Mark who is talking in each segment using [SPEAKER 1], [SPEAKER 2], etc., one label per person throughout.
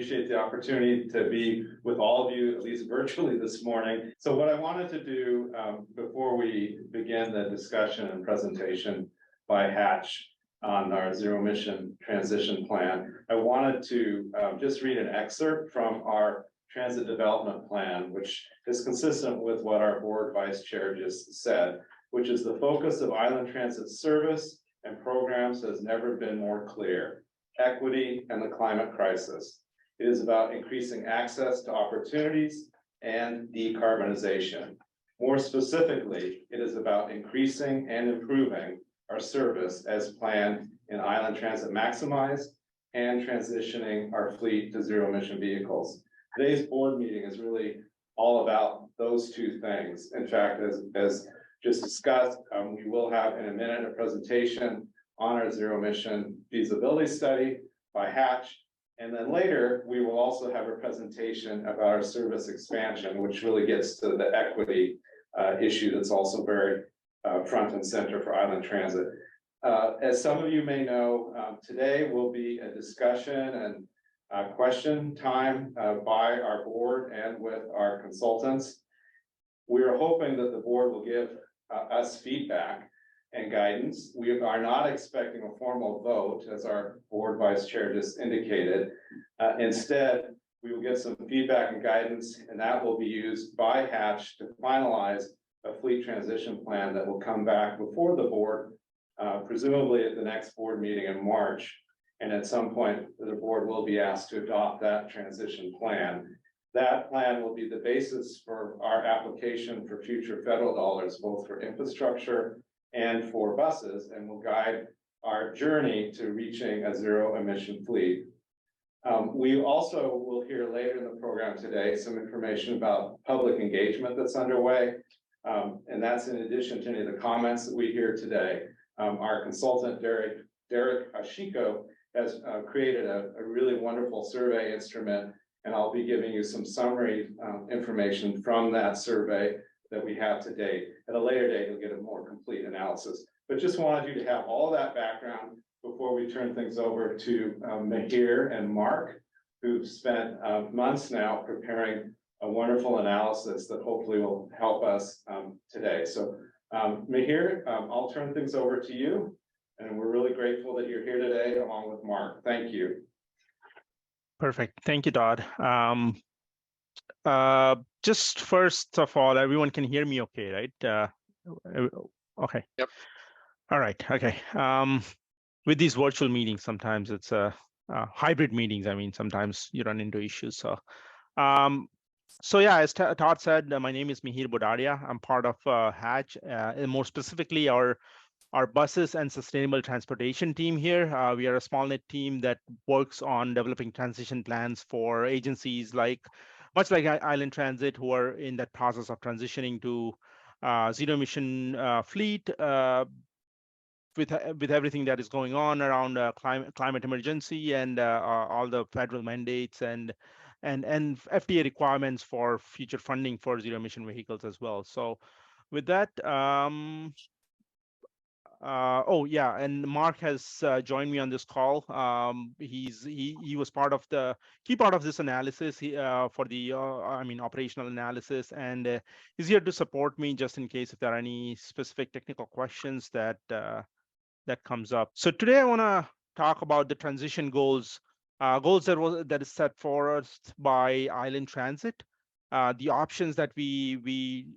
[SPEAKER 1] appreciate the opportunity to be with all of you, at least virtually this morning. So what I wanted to do before we begin the discussion and presentation by Hatch on our zero emission transition plan, I wanted to just read an excerpt from our transit development plan, which is consistent with what our board vice chair just said, which is the focus of island transit service and programs has never been more clear: equity and the climate crisis. It is about increasing access to opportunities and decarbonization. More specifically, it is about increasing and improving our service as planned in Island Transit Maximize and transitioning our fleet to zero emission vehicles. Today's board meeting is really all about those two things. In fact, as just discussed, we will have in a minute a presentation on our zero emission feasibility study by Hatch. And then later, we will also have a presentation about our service expansion, which really gets to the equity issue that's also very front and center for Island Transit. As some of you may know, today will be a discussion and question time by our board and with our consultants. We are hoping that the board will give us feedback and guidance. We are not expecting a formal vote, as our board vice chair just indicated. Instead, we will get some feedback and guidance, and that will be used by Hatch to finalize a fleet transition plan that will come back before the board, presumably at the next board meeting in March. And at some point, the board will be asked to adopt that transition plan. That plan will be the basis for our application for future federal dollars, both for infrastructure and for buses, and will guide our journey to reaching a zero emission fleet. We also will hear later in the program today some information about public engagement that's underway. And that's in addition to any of the comments that we hear today. Our consultant, Derek Ashiko, has created a really wonderful survey instrument, and I'll be giving you some summary information from that survey that we have to date. At a later date, you'll get a more complete analysis. But just wanted you to have all that background before we turn things over to Mihir and Mark, who've spent months now preparing a wonderful analysis that hopefully will help us today. So Mihir, I'll turn things over to you. And we're really grateful that you're here today along with Mark. Thank you.
[SPEAKER 2] Perfect. Thank you, Todd. Just first of all, everyone can hear me okay, right? Okay.
[SPEAKER 3] Yep.
[SPEAKER 2] All right. Okay. With these virtual meetings, sometimes it's hybrid meetings. I mean, sometimes you run into issues. So yeah, as Todd said, my name is Mihir Bodarya. I'm part of Hatch, and more specifically, our buses and sustainable transportation team here. We are a small knit team that works on developing transition plans for agencies much like Island Transit, who are in that process of transitioning to zero emission fleet with everything that is going on around climate emergency and all the federal mandates and FDA requirements for future funding for zero emission vehicles as well. So with that, oh yeah, and Mark has joined me on this call. He was part of the key part of this analysis for the operational analysis, and he's here to support me just in case if there are any specific technical questions that comes up. So today I want to talk about the transition goals that is set for us by Island Transit, the options that we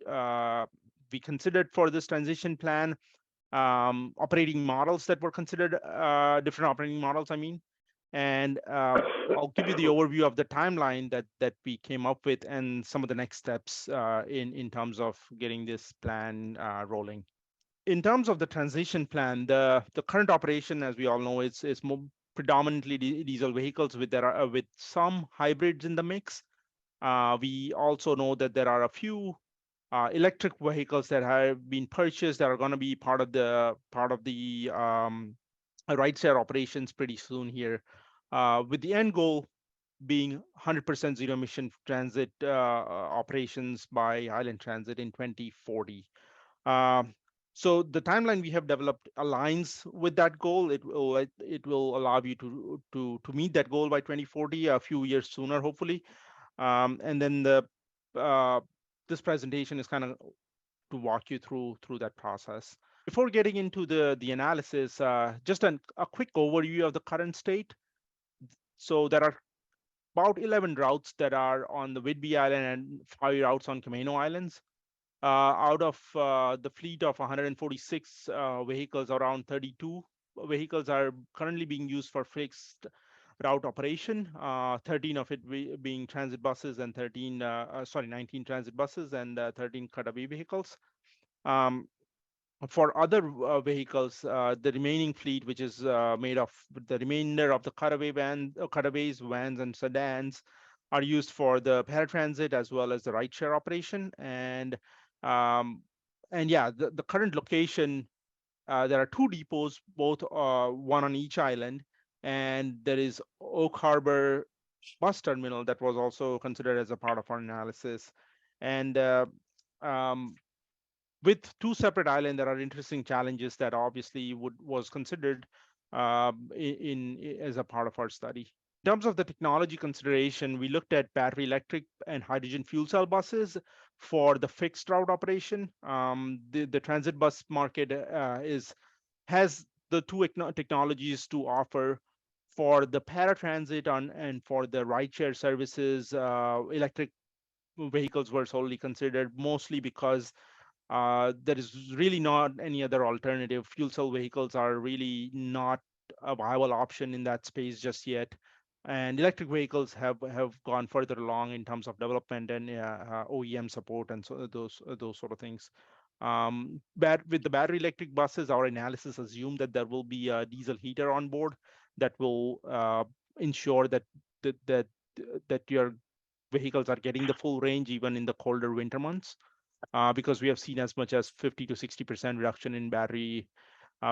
[SPEAKER 2] considered for this transition plan. Operating models that were considered, different operating models, and I'll give you the overview of the timeline that we came up with and some of the next steps in terms of getting this plan rolling. In terms of the transition plan, the current operation, as we all know, is more predominantly diesel vehicles with some hybrids in the mix. We also know that there are a few electric vehicles that have been purchased that are going to be part of the rideshare operations pretty soon here, with the end goal being 100% zero emission transit operations by Island Transit in 2040. So the timeline we have developed aligns with that goal. It will allow you to meet that goal by 2040, a few years sooner, hopefully. And then uh, this presentation is kind of to walk you through that process. Before getting into the analysis, just a quick overview of the current state. So there are about 11 routes that are on the Whidbey Island and 5 routes on Camino Islands. Out of the fleet of 146 vehicles, around 32 vehicles are currently being used for fixed route operation. 13 of it being transit buses and 19 transit buses and 13 cutaway vehicles. Um, for other vehicles, the remaining fleet, which is made of the remainder of the cutaways, vans, and sedans, are used for the paratransit as well as the rideshare operation. Um, and yeah, the current location, there are 2 depots, both one on each island, and there is Oak Harbor bus terminal that was also considered as a part of our analysis. And um, with 2 separate islands, there are interesting challenges that obviously was considered as a part of our study. In terms of the technology consideration, we looked at battery electric and hydrogen fuel cell buses for the fixed route operation. The transit bus market has the two technologies to offer. For the paratransit and for the rideshare services, electric vehicles were solely considered, mostly because there is really not any other alternative. Fuel cell vehicles are really not a viable option in that space just yet. And electric vehicles have gone further along in terms of development and OEM support and so those sort of things. With the battery electric buses, our analysis assumed that there will be a diesel heater on board that will ensure that that that your vehicles are getting the full range even in the colder winter months, because we have seen as much as 50 to 60% reduction in battery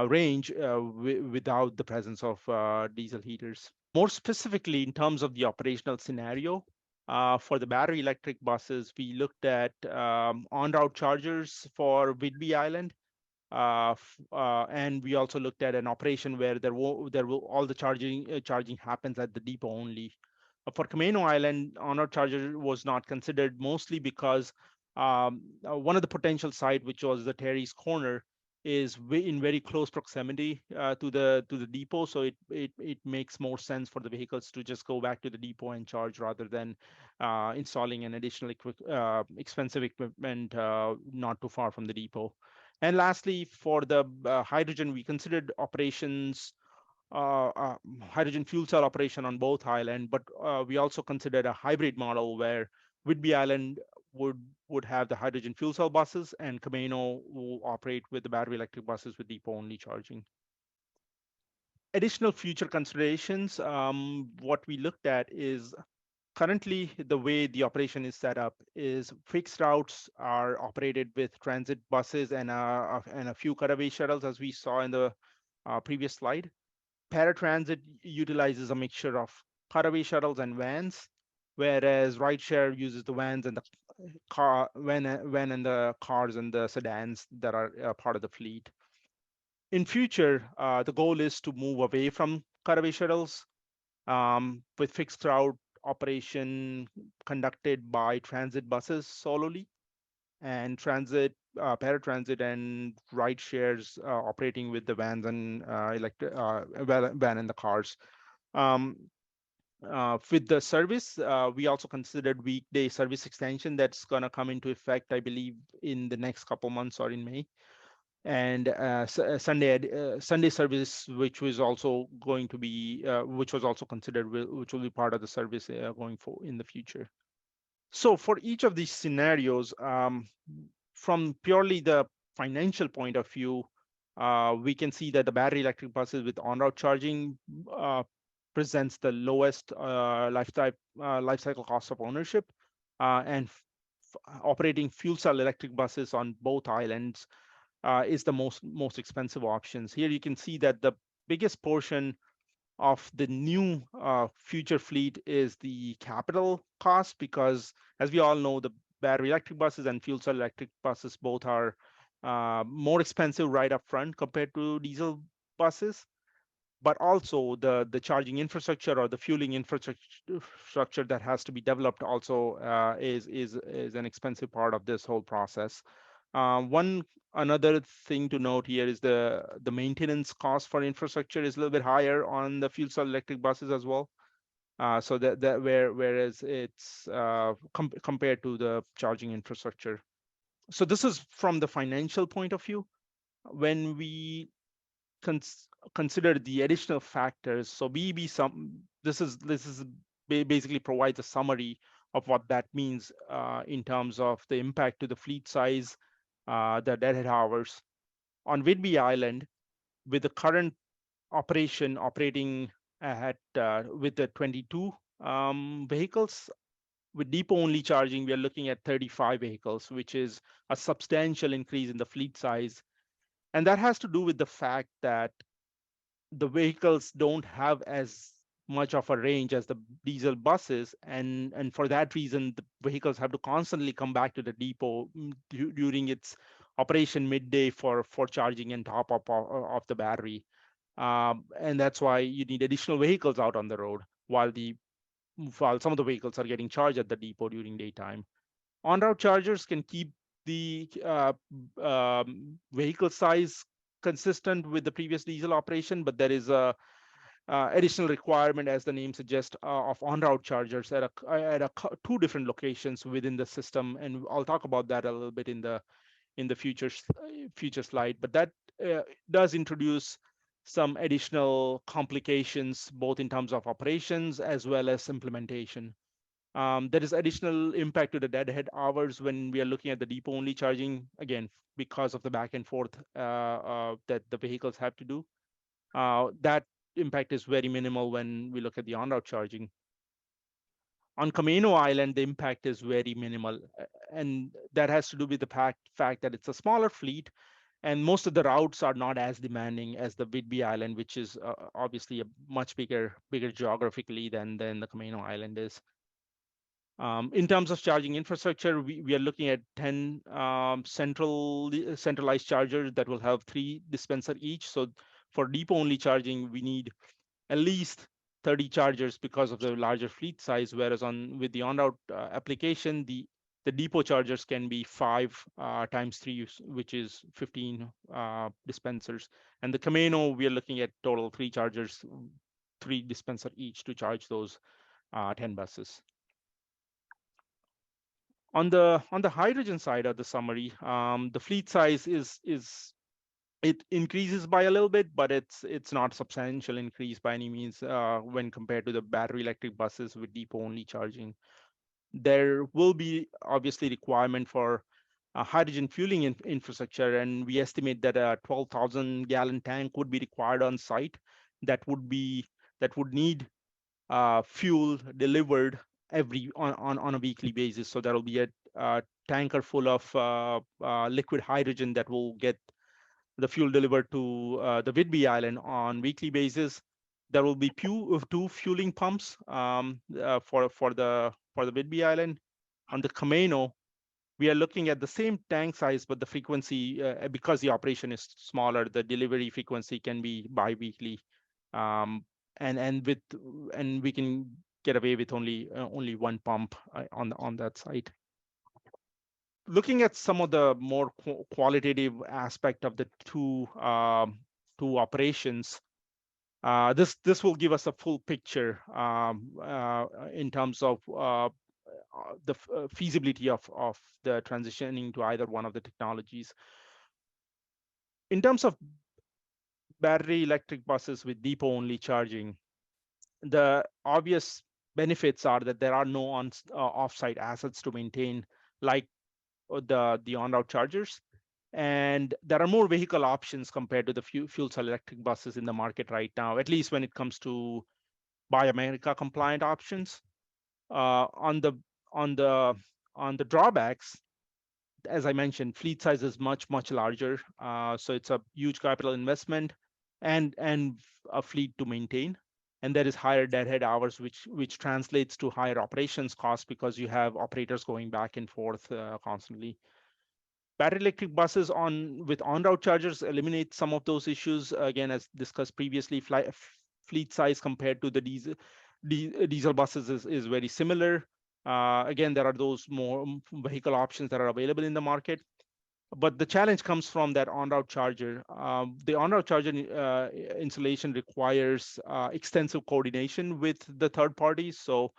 [SPEAKER 2] range without the presence of diesel heaters. More specifically, in terms of the operational scenario, for the battery electric buses, we looked at on-route chargers for Whidbey Island, and we also looked at an operation where there will all the charging happens at the depot only. For Camino Island, on-route charger was not considered, mostly because one of the potential site, which was the Terry's Corner, is in very close proximity to the depot, so it makes more sense for the vehicles to just go back to the depot and charge rather than installing an additional expensive equipment not too far from the depot. And lastly, for the hydrogen, we considered uh, uh, hydrogen fuel cell operation on both island, but we also considered a hybrid model where Whidbey Island would have the hydrogen fuel cell buses, and Camino will operate with the battery electric buses with depot only charging. Additional future considerations, what we looked at is currently the way the operation is set up is fixed routes are operated with transit buses and a few cutaway shuttles, as we saw in the previous slide. Paratransit utilizes a mixture of cutaway shuttles and vans, whereas rideshare uses the vans and the van and the cars and the sedans that are part of the fleet. In future, the goal is to move away from cutaway shuttles, with fixed route operation conducted by transit buses solely, and paratransit and ride shares operating with the vans and van and the cars. Um, with the service, we also considered weekday service extension that's going to come into effect, I believe, in the next couple months or in May. And Sunday service, which was also going to be, which was also considered, which will be part of the service going forward in the future. So for each of these scenarios, from purely the financial point of view, we can see that the battery electric buses with on-route charging presents the lowest life cycle cost of ownership, and operating fuel cell electric buses on both islands is the most expensive options. Here you can see that the biggest portion of the new future fleet is the capital cost, because as we all know, the battery electric buses and fuel cell electric buses both are more expensive right up front compared to diesel buses, but also the charging infrastructure or the fueling infrastructure that has to be developed also is an expensive part of this whole process. One another thing to note here is the maintenance cost for infrastructure is a little bit higher on the fuel cell electric buses as well. So whereas it's compared to the charging infrastructure. So this is from the financial point of view. When we consider the additional factors, so BEB this is basically provides a summary of what that means in terms of the impact to the fleet size, the deadhead hours on Whidbey Island with the current operating at with the 22 vehicles. With depot only charging, we are looking at 35 vehicles, which is a substantial increase in the fleet size. And that has to do with the fact that the vehicles don't have as much of a range as the diesel buses, and for that reason the vehicles have to constantly come back to the depot during its operation midday for charging and top up of the battery. And that's why you need additional vehicles out on the road while some of the vehicles are getting charged at the depot during daytime. On-route chargers can keep the vehicle size consistent with the previous diesel operation, but there is a additional requirement, as the name suggests, of on-route chargers at two different locations within the system, and I'll talk about that a little bit in the future slide. But that does introduce some additional complications, both in terms of operations as well as implementation. There is additional impact to the deadhead hours when we are looking at the depot only charging, again, because of the back and forth that the vehicles have to do. That impact is very minimal when we look at the on-route charging. On Camino Island, the impact is very minimal, and that has to do with the fact that it's a smaller fleet, and most of the routes are not as demanding as the Whidbey Island, which is obviously a much bigger geographically than the Camino Island is. In terms of charging infrastructure, we are looking at 10 centralized chargers that will have 3 dispenser each. So for depot only charging, we need at least 30 chargers because of the larger fleet size, whereas with the on-route application, the depot chargers can be 5 times 3, which is 15 dispensers. And the Camino, we are looking at total 3 chargers, 3 dispenser each to charge those 10 buses. On the hydrogen side of the summary, the fleet size it increases by a little bit, but it's not substantial increase by any means when compared to the battery electric buses with depot only charging. There will be obviously requirement for hydrogen fueling infrastructure, and we estimate that a 12,000 gallon tank would be required on site. That would need fuel delivered on a weekly basis. So there will be a tanker full of liquid hydrogen that will get the fuel delivered to the Whidbey Island on weekly basis. There will be two fueling pumps for the Whidbey Island. On the Camino, we are looking at the same tank size, but the frequency, because the operation is smaller, the delivery frequency can be bi-weekly. And we can get away with only one pump on that site. Looking at some of the more qualitative aspect of the two operations, this will give us a full picture in terms of the feasibility of the transitioning to either one of the technologies. In terms of battery electric buses with depot only charging, the obvious benefits are that there are no off-site assets to maintain, like the on-route chargers, and there are more vehicle options compared to the fuel cell electric buses in the market right now, at least when it comes to Buy America compliant options. On the drawbacks, as I mentioned, fleet size is much larger, so it's a huge capital investment and a fleet to maintain. And there is higher deadhead hours, which translates to higher operations costs because you have operators going back and forth constantly. Battery electric buses with on-route chargers eliminate some of those issues. Again, as discussed previously, fleet size compared to the diesel buses is very similar. Again, there are those more vehicle options that are available in the market. But the challenge comes from that on-route charger. The on-route charger installation requires extensive coordination with the third parties. So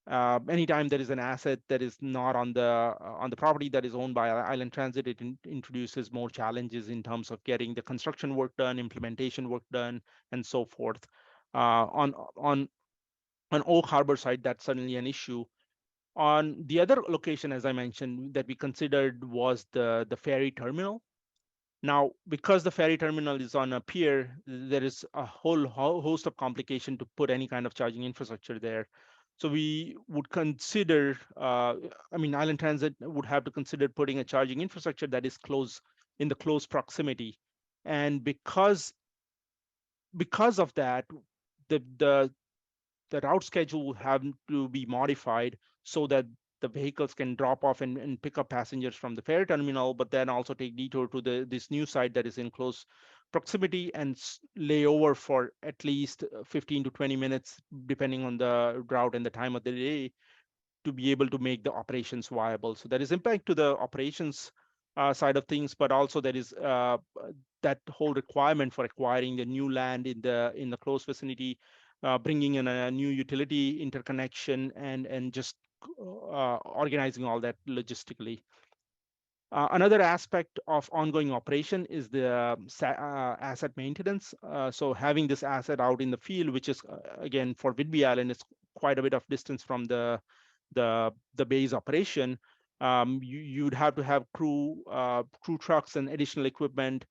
[SPEAKER 2] anytime there is an asset that is not on the property that is owned by Island Transit, it introduces more challenges in terms of getting the construction work done, implementation work done, and so forth. On Oak Harbor side, that's certainly an issue. On the other location, as I mentioned, that we considered was the ferry terminal. Now, because the ferry terminal is on a pier, there is a whole host of complication to put any kind of charging infrastructure there. So we would consider, Island Transit would have to consider putting a charging infrastructure that is in the close proximity. And because of that, the route schedule will have to be modified so that the vehicles can drop off and pick up passengers from the ferry terminal, but then also take detour to this new site that is in close proximity and lay over for at least 15 to 20 minutes, depending on the route and the time of the day, to be able to make the operations viable. So there is impact to the operations side of things, but also there is that whole requirement for acquiring the new land in the close vicinity, bringing in a new utility interconnection, and just organizing all that logistically. Another aspect of ongoing operation is the asset maintenance. So having this asset out in the field, which is again for Whidbey Island, is quite a bit of distance from the base operation. You'd have to have crew trucks and additional equipment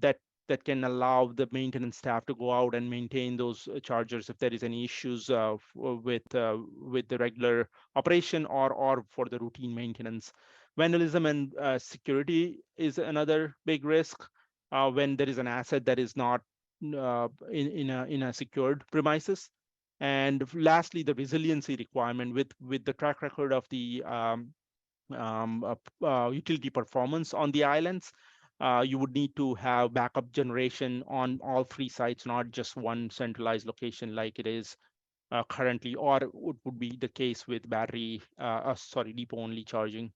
[SPEAKER 2] that can allow the maintenance staff to go out and maintain those chargers if there is any issues with the regular operation or for the routine maintenance. Vandalism and security is another big risk when there is an asset that is not in a secured premises. And lastly, the resiliency requirement with the track record of the utility performance on the islands. You would need to have backup generation on all three sites, not just one centralized location like it is currently, or it would be the case with depot only charging.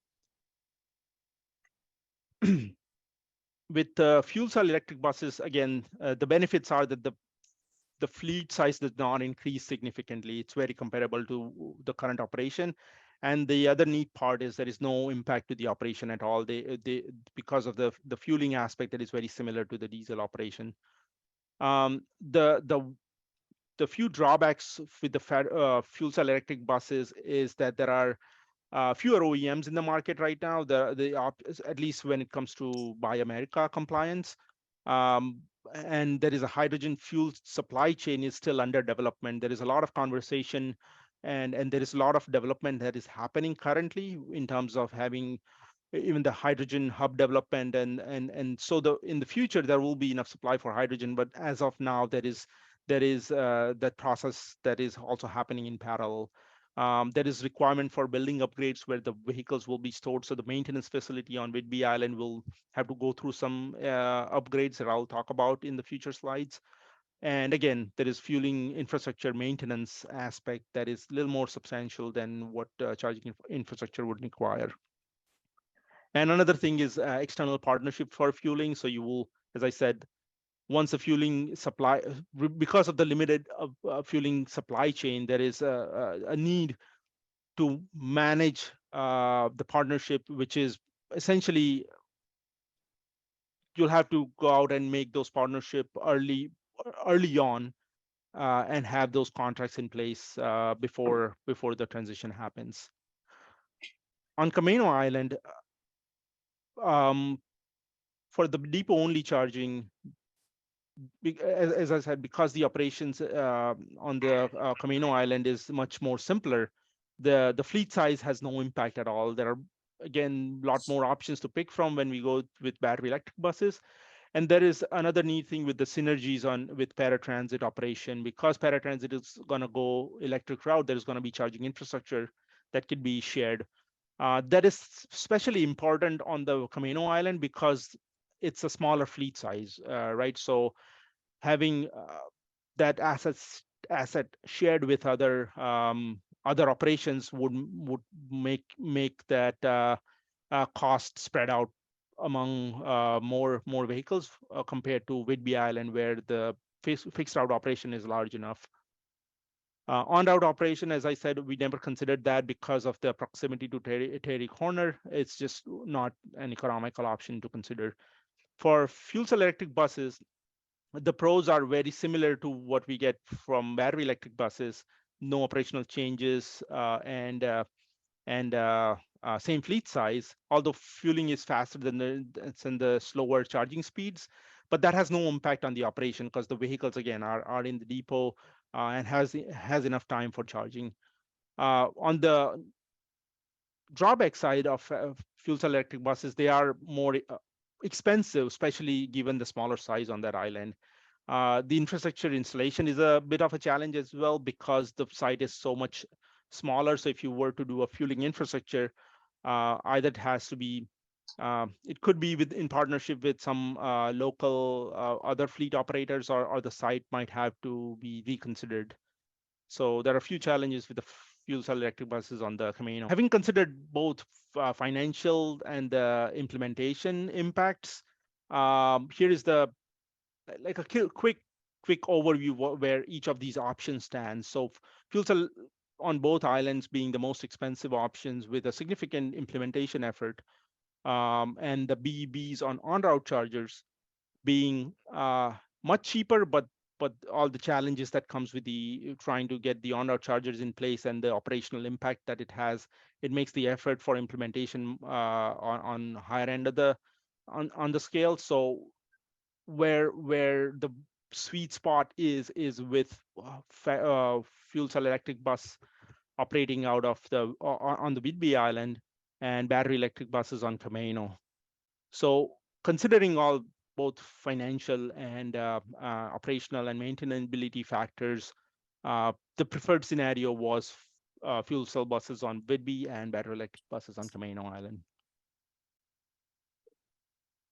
[SPEAKER 2] With fuel cell electric buses, again, the benefits are that the fleet size does not increase significantly. It's very comparable to the current operation. And the other neat part is there is no impact to the operation at all. Because of the fueling aspect that is very similar to the diesel operation. The few drawbacks with the fuel cell electric buses is that there are fewer OEMs in the market right now, at least when it comes to Buy America compliance. And there is a hydrogen fuel supply chain is still under development. There is a lot of conversation and there is a lot of development that is happening currently in terms of having even the hydrogen hub development, and so in the future there will be enough supply for hydrogen, but as of now there is that process that is also happening in parallel. There is requirement for building upgrades where the vehicles will be stored. So the maintenance facility on Whidbey Island will have to go through some upgrades that I'll talk about in the future slides. And again, there is fueling infrastructure maintenance aspect that is a little more substantial than what charging infrastructure would require. And another thing is external partnership for fueling. So you will, as I said, once the fueling supply, because of the limited fueling supply chain, there is a need to manage the partnership, which is essentially you'll have to go out and make those partnership early on and have those contracts in place before the transition happens. On Camino Island, for the depot only charging, as I said, because the operations on the Camino Island is much more simpler, the fleet size has no impact at all. There are, again, a lot more options to pick from when we go with battery electric buses. And there is another neat thing with the synergies with paratransit operation. Because paratransit is going to go electric route, there's going to be charging infrastructure that could be shared. That is especially important on the Camino Island because it's a smaller fleet size, right? So having that asset shared with other operations would make that cost spread out among more vehicles compared to Whidbey Island, where the fixed route operation is large enough. On-route operation, as I said, we never considered that because of the proximity to Terry Corner. It's just not an economical option to consider. For fuel cell electric buses, the pros are very similar to what we get from battery electric buses. No operational changes and same fleet size, although fueling is faster than the slower charging speeds. But that has no impact on the operation because the vehicles again are in the depot and has enough time for charging. On the drawback side of fuel cell electric buses, they are more expensive, especially given the smaller size on that island. The infrastructure installation is a bit of a challenge as well because the site is so much smaller. So if you were to do a fueling infrastructure, either it has to be, it could be in partnership with some local other fleet operators, or the site might have to be reconsidered. So there are a few challenges with the fuel cell electric buses on the Camino. Having considered both financial and implementation impacts, here is the like a quick overview where each of these options stands. So fuel cell on both islands being the most expensive options with a significant implementation effort, and the BEBs on-route chargers being much cheaper, but all the challenges that comes with the trying to get the on-route chargers in place and the operational impact that it has, it makes the effort for implementation on higher end of the on the scale. So where the sweet spot is with fuel cell electric bus operating out of the on the Whidbey Island and battery electric buses on Camino. So considering all both financial and operational and maintainability factors, the preferred scenario was fuel cell buses on Whidbey and battery electric buses on Camino Island.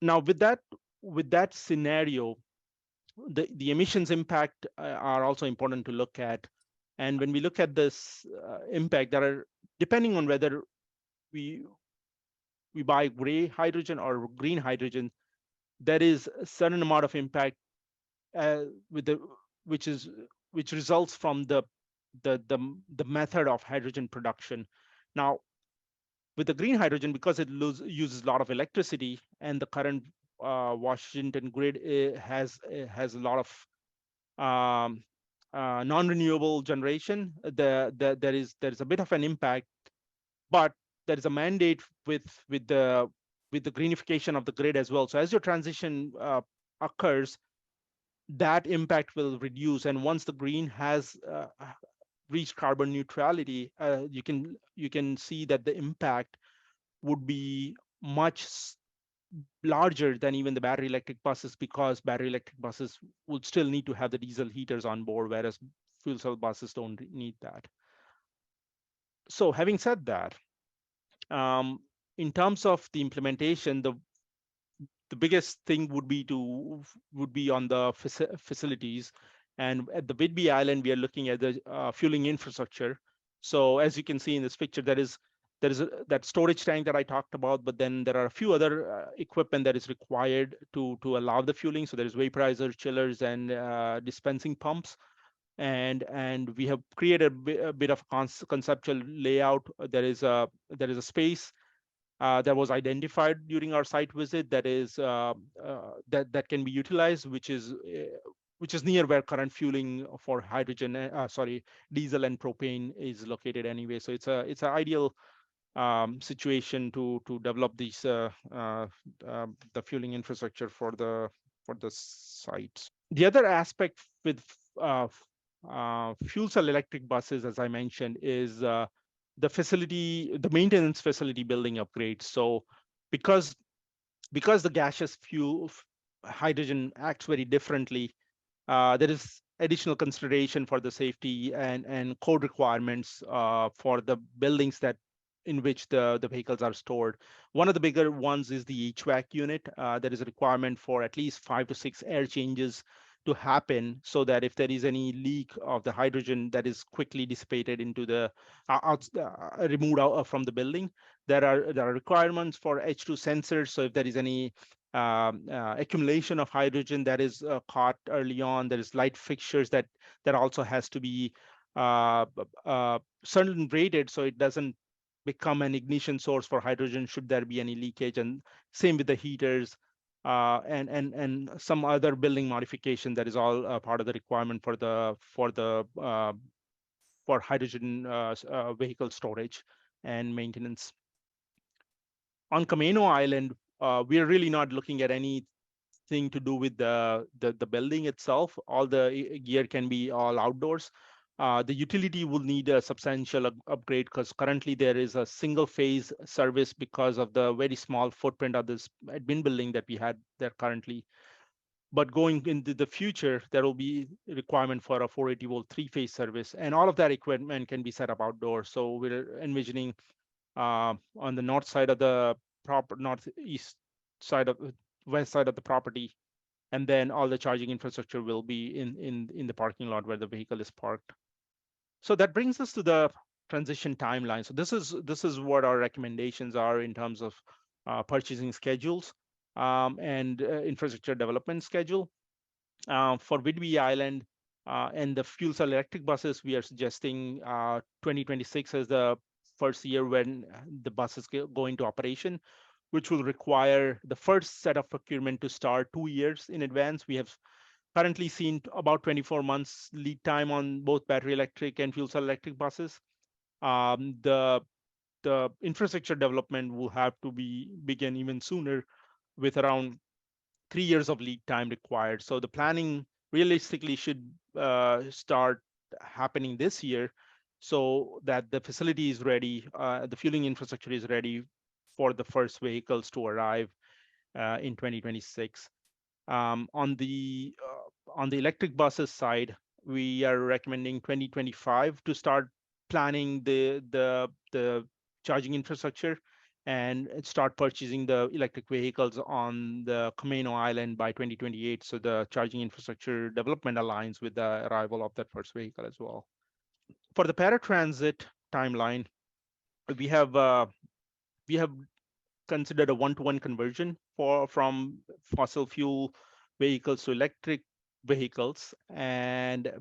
[SPEAKER 2] Now, with that scenario, the emissions impact are also important to look at. And when we look at this impact, there are, depending on whether we buy gray hydrogen or green hydrogen, there is a certain amount of impact which results from the method of hydrogen production. Now, with the green hydrogen, because it uses a lot of electricity, and the current Washington grid has a lot of non-renewable generation, there is a bit of an impact, but there is a mandate with the greenification of the grid as well. So as your transition occurs, that impact will reduce, and once the green has reached carbon neutrality, you can see that the impact would be much larger than even the battery electric buses, because battery electric buses would still need to have the diesel heaters on board, whereas fuel cell buses don't need that. So having said that, in terms of the implementation, the biggest thing would be on the facilities. And at the Whidbey Island, we are looking at the fueling infrastructure. So as you can see in this picture, there is that storage tank that I talked about, but then there are a few other equipment that is required to allow the fueling. So there's vaporizers, chillers, and dispensing pumps. And we have created a bit of conceptual layout. There is a space that was identified during our site visit that is that can be utilized, which is near where current fueling for hydrogen, diesel and propane is located anyway. So it's an ideal situation to develop these the fueling infrastructure for the sites. The other aspect with fuel cell electric buses, as I mentioned, is the maintenance facility building upgrades. So because the gaseous fuel hydrogen acts very differently, there is additional consideration for the safety and code requirements for the buildings that in which the vehicles are stored. One of the bigger ones is the HVAC unit. There is a requirement for at least 5 to 6 air changes to happen, so that if there is any leak of the hydrogen, that is quickly dissipated into the removed out from the building. There are requirements for H2 sensors. So if there is any accumulation of hydrogen that is caught early on, there is light fixtures that also has to be certain rated, so it doesn't become an ignition source for hydrogen should there be any leakage. And same with the heaters, and some other building modification. That is all part of the requirement for hydrogen vehicle storage and maintenance. On Camino Island, we are really not looking at anything to do with the building itself. All the gear can be all outdoors. The utility will need a substantial upgrade, because currently there is a single phase service because of the very small footprint of this admin building that we had there currently. But going into the future, there will be requirement for a 480 volt 3-phase service, and all of that equipment can be set up outdoors. So we're envisioning on the north side of the northeast side of west side of the property, and then all the charging infrastructure will be in the parking lot where the vehicle is parked. So that brings us to the transition timeline. So this is what our recommendations are in terms of purchasing schedules and infrastructure development schedule. For Whidbey Island and the fuel cell electric buses, we are suggesting 2026 as the first year when the buses go into operation, which will require the first set of procurement to start 2 years in advance. We have currently seen about 24 months lead time on both battery electric and fuel cell electric buses. The infrastructure development will have to begin even sooner, with around 3 years of lead time required. So the planning realistically should start happening this year, so that the facility is ready, the fueling infrastructure is ready for the first vehicles to arrive in 2026. On the electric buses side, we are recommending 2025 to start planning the charging infrastructure and start purchasing the electric vehicles on the Camino Island by 2028. So the charging infrastructure development aligns with the arrival of that first vehicle as well. For the paratransit timeline, we have considered a one-to-one conversion from fossil fuel vehicles to electric vehicles, and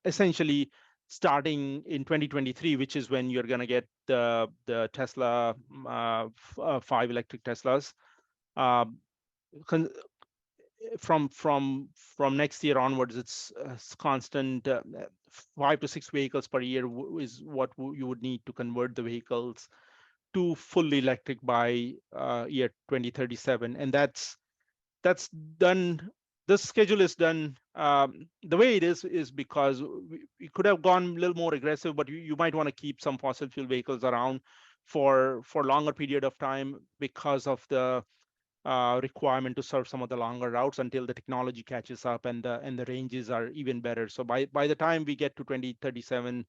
[SPEAKER 2] essentially starting in 2023, which is when you're going to get the Tesla 5 electric Teslas. From next year onwards, it's constant 5 to 6 vehicles per year is what you would need to convert the vehicles to fully electric by year 2037, and that's done. This schedule is done the way it is because we could have gone a little more aggressive, but you might want to keep some fossil fuel vehicles around for longer period of time because of the requirement to serve some of the longer routes until the technology catches up and the ranges are even better. So by the time we get to 2037,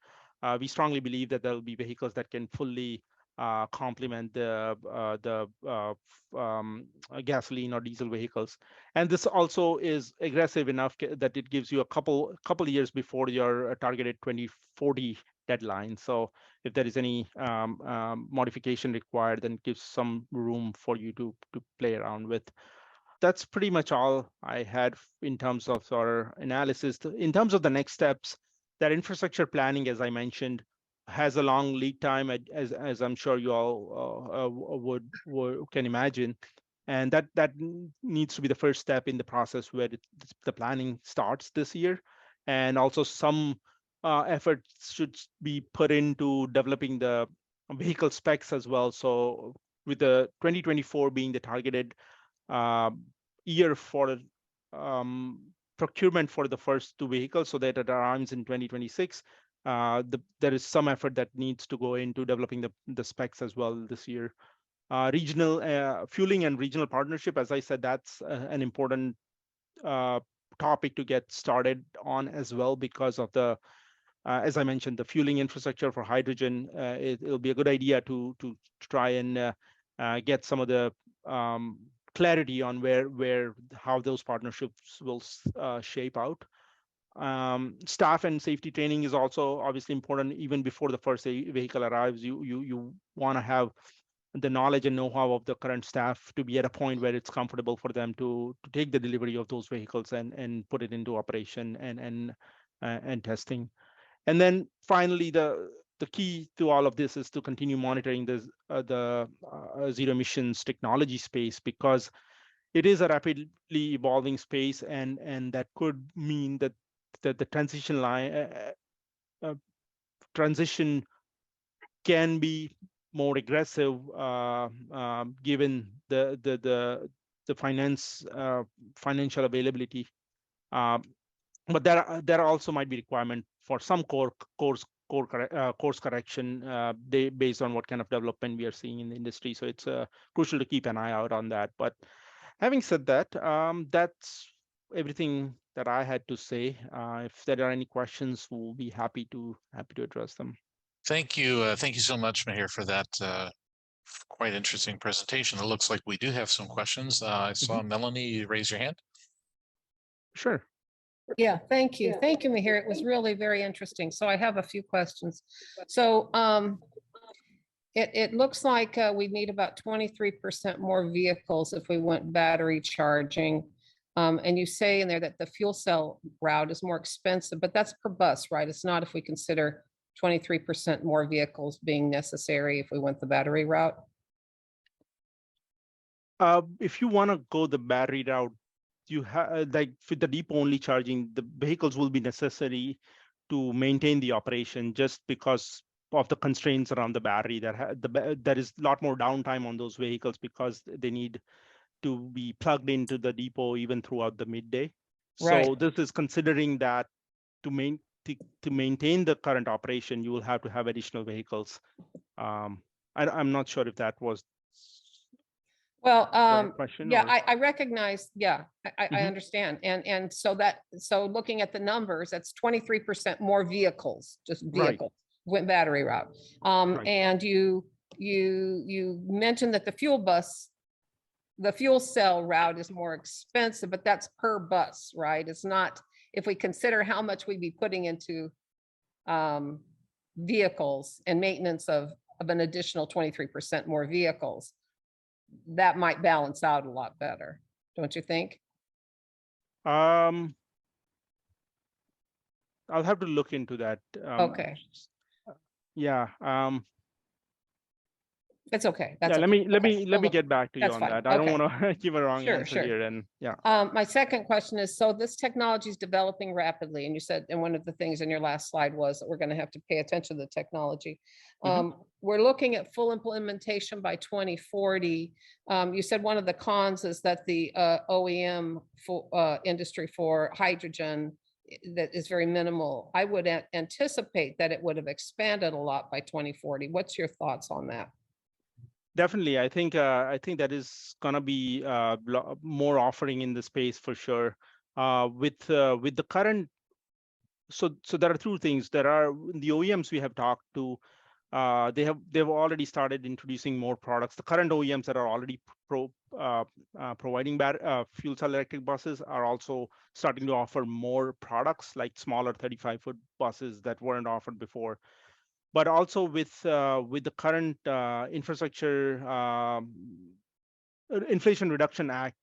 [SPEAKER 2] we strongly believe that there will be vehicles that can fully complement gasoline or diesel vehicles. And this also is aggressive enough that it gives you a couple years before your targeted 2040 deadline. So if there is any modification required, then it gives some room for you to play around with. That's pretty much all I had in terms of our analysis. In terms of the next steps, that infrastructure planning, as I mentioned, has a long lead time, as I'm sure you all can imagine, and that needs to be the first step in the process where the planning starts this year, and also some efforts should be put into developing the vehicle specs as well. So with the 2024 being the targeted year for procurement for the first 2 vehicles, so that it arrives in 2026. There is some effort that needs to go into developing the specs as well this year. Regional fueling and regional partnership, as I said, that's an important topic to get started on as well, because of the as I mentioned, the fueling infrastructure for hydrogen, it'll be a good idea to try and get some of the clarity on how those partnerships will shape out. Staff and safety training is also obviously important. Even before the first vehicle arrives, you want to have the knowledge and know-how of the current staff to be at a point where it's comfortable for them to take the delivery of those vehicles and put it into operation and testing. And then finally, the key to all of this is to continue monitoring the zero emissions technology space, because it is a rapidly evolving space, and that could mean that the transition can be more aggressive, given the financial availability. But there also might be requirement for some course correction based on what kind of development we are seeing in the industry. So it's crucial to keep an eye out on that. But having said that, that's everything that I had to say. If there are any questions, we'll be happy to address them.
[SPEAKER 3] Thank you so much, Mihir, for that quite interesting presentation. It looks like we do have some questions. I saw Melanie raise your hand.
[SPEAKER 2] Sure.
[SPEAKER 4] Yeah, thank you. Thank you, Mihir. It was really very interesting. So I have a few questions. So it looks like we need about 23% more vehicles if we went battery charging. And you say in there that the fuel cell route is more expensive, but that's per bus, right? It's not if we consider 23% more vehicles being necessary if we went the battery route.
[SPEAKER 2] If you want to go the battery route, you have like with the depot only charging, the vehicles will be necessary to maintain the operation, just because of the constraints around the battery. There is a lot more downtime on those vehicles because they need to be plugged into the depot even throughout the midday.
[SPEAKER 4] Right.
[SPEAKER 2] So this is considering that to maintain the current operation, you will have to have additional vehicles. I'm not sure if that was
[SPEAKER 4] well,
[SPEAKER 2] question.
[SPEAKER 4] Yeah,
[SPEAKER 2] or...
[SPEAKER 4] I recognize. Yeah, I understand. And so looking at the numbers, that's 23% more vehicles, just vehicles, went battery route. And you mentioned that the fuel cell route is more expensive, but that's per bus, right? It's not, if we consider how much we'd be putting into vehicles and maintenance of an additional 23% more vehicles, that might balance out a lot better, don't you think?
[SPEAKER 2] I'll have to look into that.
[SPEAKER 4] Okay.
[SPEAKER 2] Yeah.
[SPEAKER 4] It's okay.
[SPEAKER 2] That's let me get back to you on that. I don't want to give a wrong answer here. And yeah.
[SPEAKER 4] My second question is, so this technology is developing rapidly, and you said, and one of the things in your last slide was that we're going to have to pay attention to the technology. We're looking at full implementation by 2040. You said one of the cons is that the OEM industry for hydrogen that is very minimal. I would anticipate that it would have expanded a lot by 2040. What's your thoughts on that?
[SPEAKER 2] Definitely, I think that is gonna be more offering in the space for sure. With the current, so there are two things. There are the OEMs we have talked to. They've already started introducing more products. The current OEMs that are already providing fuel cell electric buses are also starting to offer more products, like smaller 35-foot buses that weren't offered before. But also with the current Inflation Reduction Act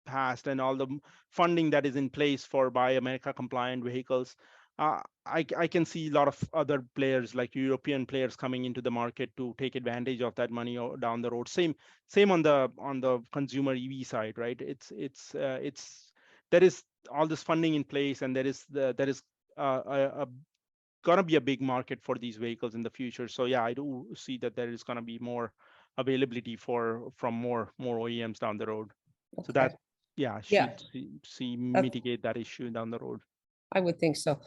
[SPEAKER 2] passed and all the funding that is in place for Buy America compliant vehicles, I can see a lot of other players, like European players, coming into the market to take advantage of that money down the road. Same on the consumer EV side, right? There is all this funding in place, and there is gonna be a big market for these vehicles in the future. So yeah, I do see that there is gonna be more availability from more OEMs down the road. Okay. So that should mitigate that issue down the road.
[SPEAKER 4] I would think so.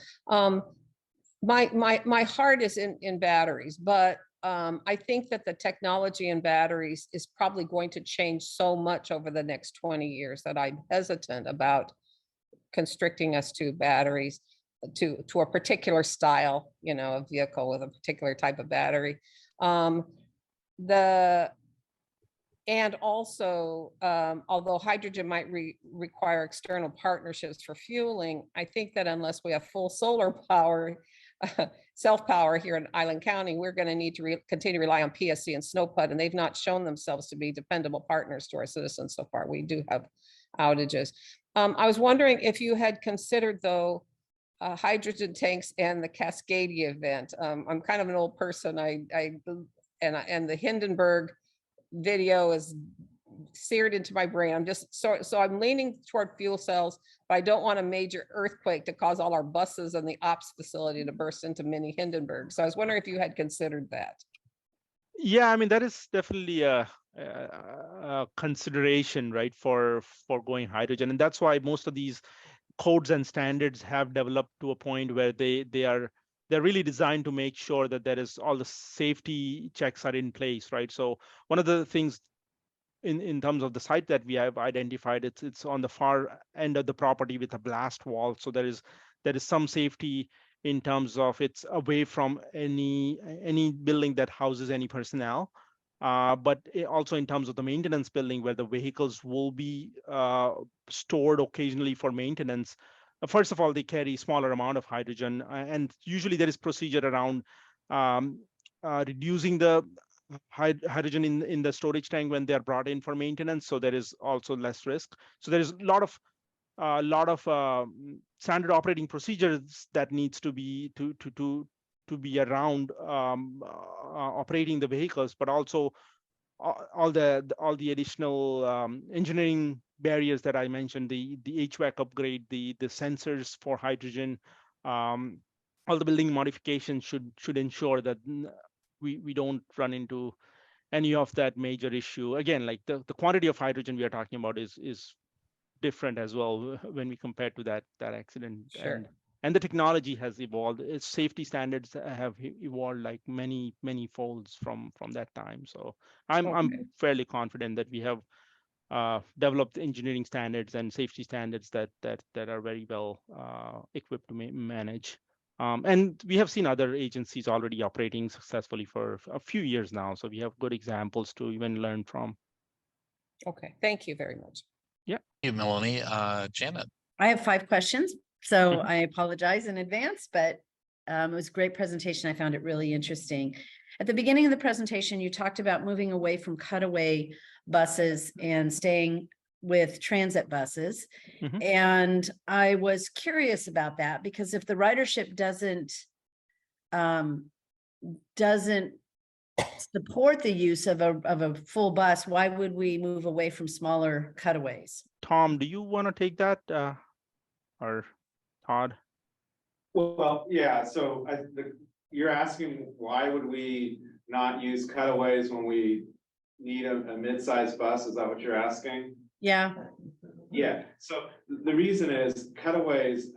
[SPEAKER 4] My heart is in batteries, but I think that the technology in batteries is probably going to change so much over the next 20 years that I'm hesitant about constricting us to batteries. to a particular style, you know, of vehicle with a particular type of battery. And also, although hydrogen might require external partnerships for fueling, I think that unless we have full solar power, self-power here in Island County, we're going to need to continue to rely on PSC and SNOPUD, and they've not shown themselves to be dependable partners to our citizens so far. We do have outages. I was wondering if you had considered, though, hydrogen tanks and the Cascadia event. I'm kind of an old person. And the Hindenburg video is seared into my brain. I'm just so I'm leaning toward fuel cells, but I don't want a major earthquake to cause all our buses and the ops facility to burst into mini Hindenburg. So I was wondering if you had considered that.
[SPEAKER 2] Yeah, I mean, that is definitely a consideration, right, for going hydrogen, and that's why most of these codes and standards have developed to a point where they're really designed to make sure that there is all the safety checks are in place, right? So one of the things in terms of the site that we have identified, it's on the far end of the property with a blast wall. So there is some safety in terms of it's away from any building that houses any personnel. But also in terms of the maintenance building where the vehicles will be stored occasionally for maintenance. First of all, they carry smaller amount of hydrogen, and usually there is procedure around reducing the hydrogen in the storage tank when they are brought in for maintenance. So there is also less risk. So there is a lot of standard operating procedures that needs to be to be around operating the vehicles, but also all the additional engineering barriers that I mentioned, the HVAC upgrade, the sensors for hydrogen, all the building modifications should ensure that we don't run into any of that major issue. Again, like the quantity of hydrogen we are talking about is different as well when we compare to that accident.
[SPEAKER 4] Sure.
[SPEAKER 2] And the technology has evolved. Its safety standards have evolved like many folds from that time. So I'm fairly confident that we have developed engineering standards and safety standards that are very well equipped to manage. And we have seen other agencies already operating successfully for a few years now. So we have good examples to even learn from.
[SPEAKER 4] Okay, thank you very much.
[SPEAKER 3] Thank you, Melanie. Janet.
[SPEAKER 5] I have 5 questions, so I apologize in advance, but it was a great presentation. I found it really interesting. At the beginning of the presentation, you talked about moving away from cutaway buses and staying with transit buses. And I was curious about that because if the ridership doesn't support the use of a full bus, why would we move away from smaller cutaways?
[SPEAKER 2] Tom, do you want to take that or Todd?
[SPEAKER 1] Well, yeah, so you're asking why would we not use cutaways when we need a mid-sized bus? Is that what you're asking?
[SPEAKER 5] Yeah.
[SPEAKER 1] Yeah, so the reason is cutaways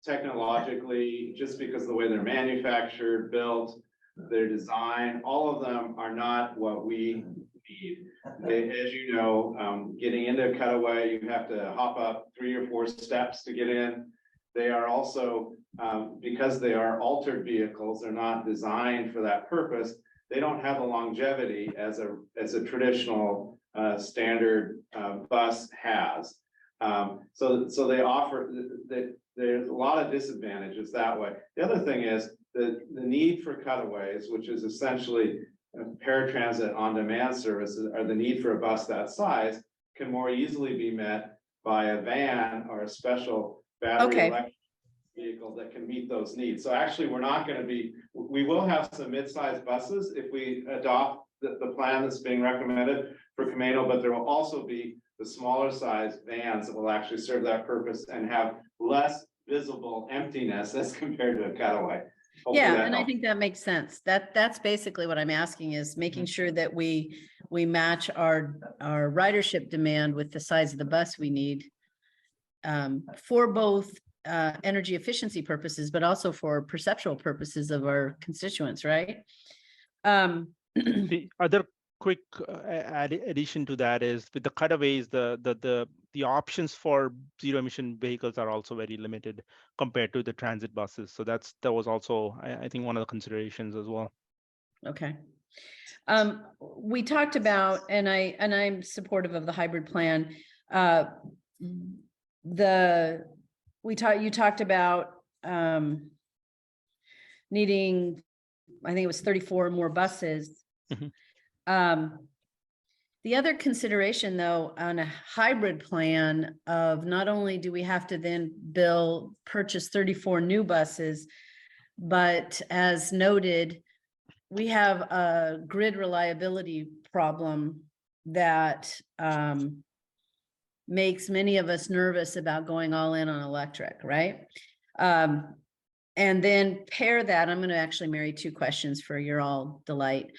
[SPEAKER 1] technologically, just because of the way they're manufactured, built, their design, all of them are not what we need. As you know, getting into a cutaway, you have to hop up 3 or 4 steps to get in. They are also, because they are altered vehicles, they're not designed for that purpose. They don't have the longevity as a traditional standard bus has. So they offer there's a lot of disadvantages that way. The other thing is the need for cutaways, which is essentially paratransit on-demand services, or the need for a bus that size can more easily be met by a van or a special battery electric vehicle that can meet those needs. So actually, we will have some mid-sized buses if we adopt the plan that's being recommended for Camino, but there will also be the smaller size vans that will actually serve that purpose and have less visible emptiness as compared to a cutaway. Hopefully
[SPEAKER 5] Yeah, and I
[SPEAKER 1] helps.
[SPEAKER 5] think that makes sense. That's basically what I'm asking, is making sure that we match our ridership demand with the size of the bus we need for both energy efficiency purposes, but also for perceptual purposes of our constituents, right?
[SPEAKER 2] The other quick addition to that is with the cutaways, the options for zero emission vehicles are also very limited compared to the transit buses. So that was also, I think, one of the considerations as well.
[SPEAKER 5] Okay. We talked about, and I'm supportive of the hybrid plan. You talked about needing, I think it was 34 more buses.
[SPEAKER 2] Mhm.
[SPEAKER 5] The other consideration, though, on a hybrid plan of not only do we have to then purchase 34 new buses, but as noted, we have a grid reliability problem that makes many of us nervous about going all in on electric, right? And then pair that, I'm going to actually marry two questions for your all delight.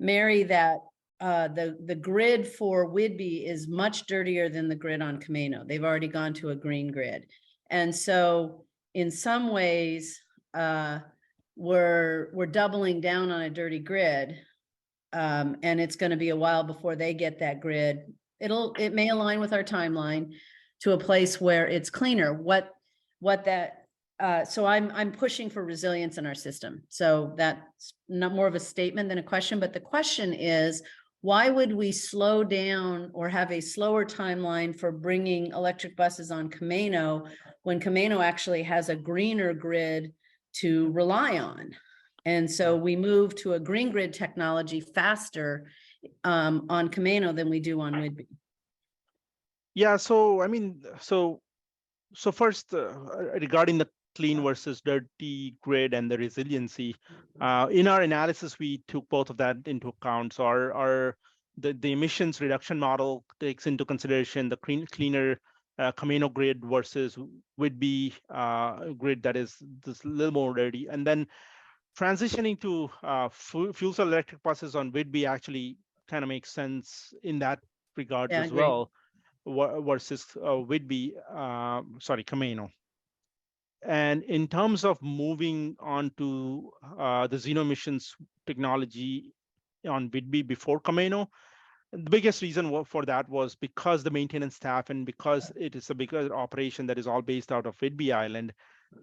[SPEAKER 5] Marry that the grid for Whidbey is much dirtier than the grid on Camino. They've already gone to a green grid. And so in some ways, we're doubling down on a dirty grid. And it's going to be a while before they get that grid. It may align with our timeline to a place where it's cleaner. So I'm pushing for resilience in our system. So that's not more of a statement than a question, but the question is, why would we slow down or have a slower timeline for bringing electric buses on Camino when Camino actually has a greener grid to rely on? And so we move to a green grid technology faster on Camino than we do on Whidbey.
[SPEAKER 2] Yeah, so I mean, so first, regarding the clean versus dirty grid and the resiliency, in our analysis, we took both of that into account. So the emissions reduction model takes into consideration the cleaner Camino grid versus Whidbey grid that is this little more dirty, and then transitioning to fuel cell electric buses on Whidbey actually kind of makes sense in that regard as well, versus Whidbey, Camino. And in terms of moving on to the zero emissions technology on Whidbey before Camino, the biggest reason for that was because the maintenance staff and because it is a bigger operation that is all based out of Whidbey Island,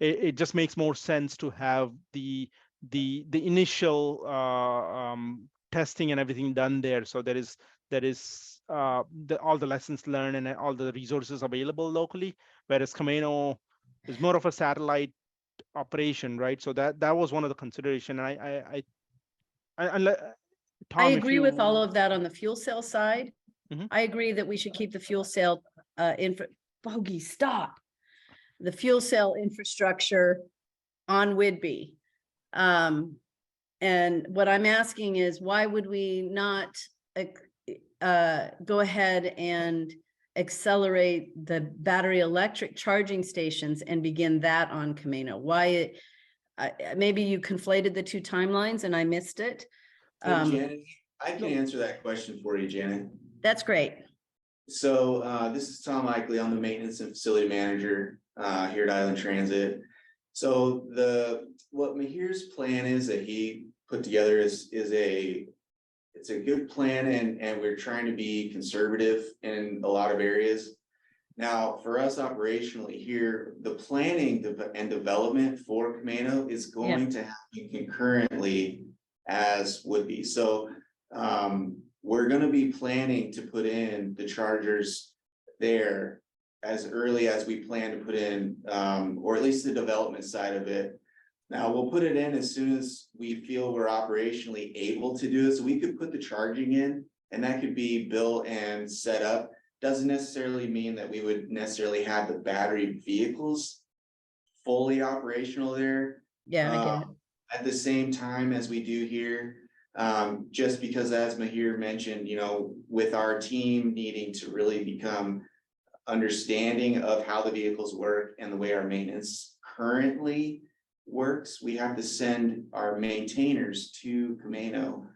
[SPEAKER 2] it just makes more sense to have the initial testing and everything done there. So there is all the lessons learned and all the resources available locally, whereas Camino is more of a satellite operation, right? So that was one of the consideration. Tom,
[SPEAKER 5] I agree with all of that on the fuel cell side.
[SPEAKER 2] Mhm.
[SPEAKER 5] I agree that we should keep the fuel cell Bogey, stop. The fuel cell infrastructure on Whidbey. And what I'm asking is, why would we not go ahead and accelerate the battery electric charging stations and begin that on Camino? Why? Maybe you conflated the two timelines and I missed it.
[SPEAKER 6] Janet, I can answer that question for you, Janet.
[SPEAKER 5] That's great.
[SPEAKER 6] So this is Tom Eichley. I'm the maintenance and facility manager here at Island Transit. So what Mihir's plan is that he put together is it's a good plan, and we're trying to be conservative in a lot of areas. Now, for us operationally here, the planning and development for Camino is going to happen concurrently as would be. So we're going to be planning to put in the chargers there as early as we plan to put in, or at least the development side of it. Now we'll put it in as soon as we feel we're operationally able to do it. So we could put the charging in, and that could be built and set up. Doesn't necessarily mean that we would necessarily have the battery vehicles fully operational there.
[SPEAKER 5] Yeah, I get it.
[SPEAKER 6] At the same time as we do here, just because, as Mihir mentioned, with our team needing to really become understanding of how the vehicles work and the way our maintenance currently works, we have to send our maintainers to Camino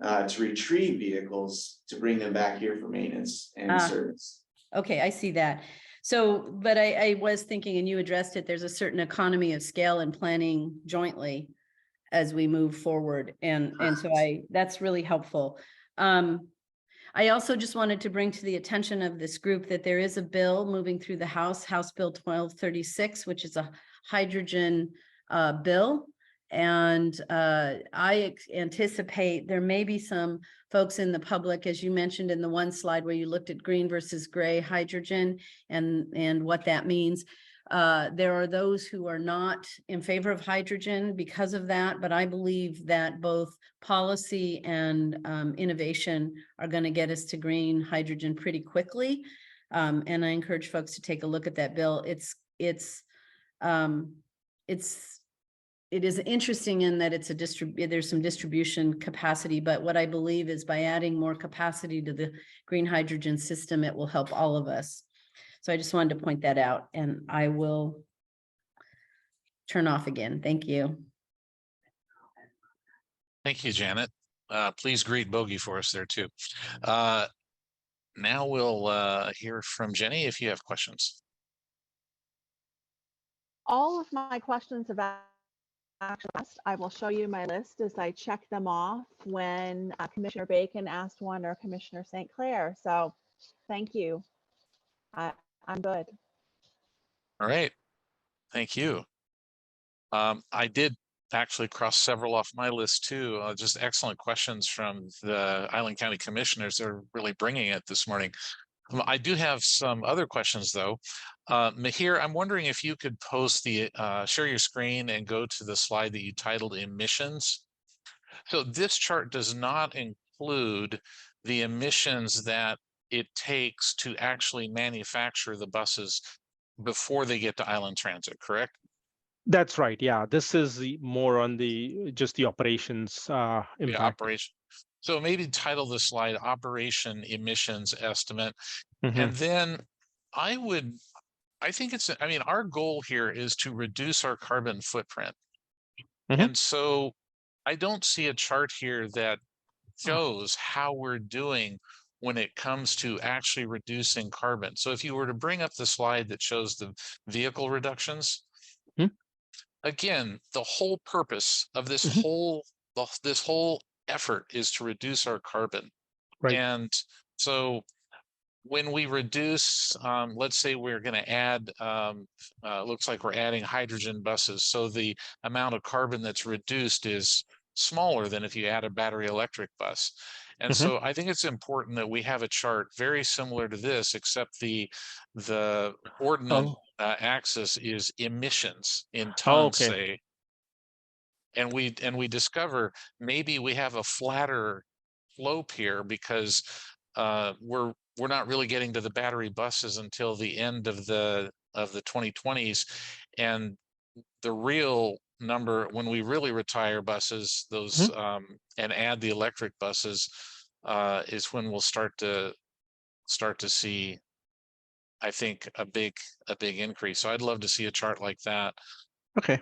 [SPEAKER 6] to retrieve vehicles to bring them back here for maintenance and service.
[SPEAKER 5] Okay, I see that. So, but I was thinking, and you addressed it, there's a certain economy of scale and planning jointly as we move forward. And so that's really helpful. I also just wanted to bring to the attention of this group that there is a bill moving through the House Bill 1236, which is a hydrogen bill. And I anticipate there may be some folks in the public, as you mentioned in the one slide where you looked at green versus gray hydrogen and what that means. There are those who are not in favor of hydrogen because of that, but I believe that both policy and innovation are going to get us to green hydrogen pretty quickly. And I encourage folks to take a look at that bill. It is interesting in that it's there's some distribution capacity, but what I believe is by adding more capacity to the green hydrogen system, it will help all of us. So I just wanted to point that out, and I will turn off again. Thank you.
[SPEAKER 3] Thank you, Janet. Please greet Bogey for us there too. Now we'll hear from Jenny if you have questions.
[SPEAKER 7] All of my questions have actually asked. I will show you my list as I check them off when Commissioner Bacon asked one or Commissioner St. Clair. So thank you. I'm good.
[SPEAKER 3] All right. Thank you. I did actually cross several off my list too. Just excellent questions from the Island County Commissioners. They're really bringing it this morning. I do have some other questions though. Mihir, I'm wondering if you could post the, share your screen and go to the slide that you titled emissions. So this chart does not include the emissions that it takes to actually manufacture the buses before they get to Island Transit, correct?
[SPEAKER 2] That's right. Yeah, this is more on just the operations impact.
[SPEAKER 3] Yeah, operation. So maybe title the slide Operation Emissions Estimate. And then I think I mean, our goal here is to reduce our carbon footprint. And so I don't see a chart here that shows how we're doing when it comes to actually reducing carbon. So if you were to bring up the slide that shows the vehicle reductions, again, the whole purpose of this whole effort is to reduce our carbon.
[SPEAKER 2] Right.
[SPEAKER 3] And so when we reduce, let's say we're going to add, looks like we're adding hydrogen buses. So the amount of carbon that's reduced is smaller than if you add a battery electric bus. And so I think it's important that we have a chart very similar to this, except the ordinate axis is emissions in tons, say. And we discover maybe we have a flatter slope here because we're not really getting to the battery buses until the end of the 2020s, and the real number when we really retire buses, those and add the electric buses, is when we'll start to see, I think, a big increase. So I'd love to see a chart like that.
[SPEAKER 2] Okay.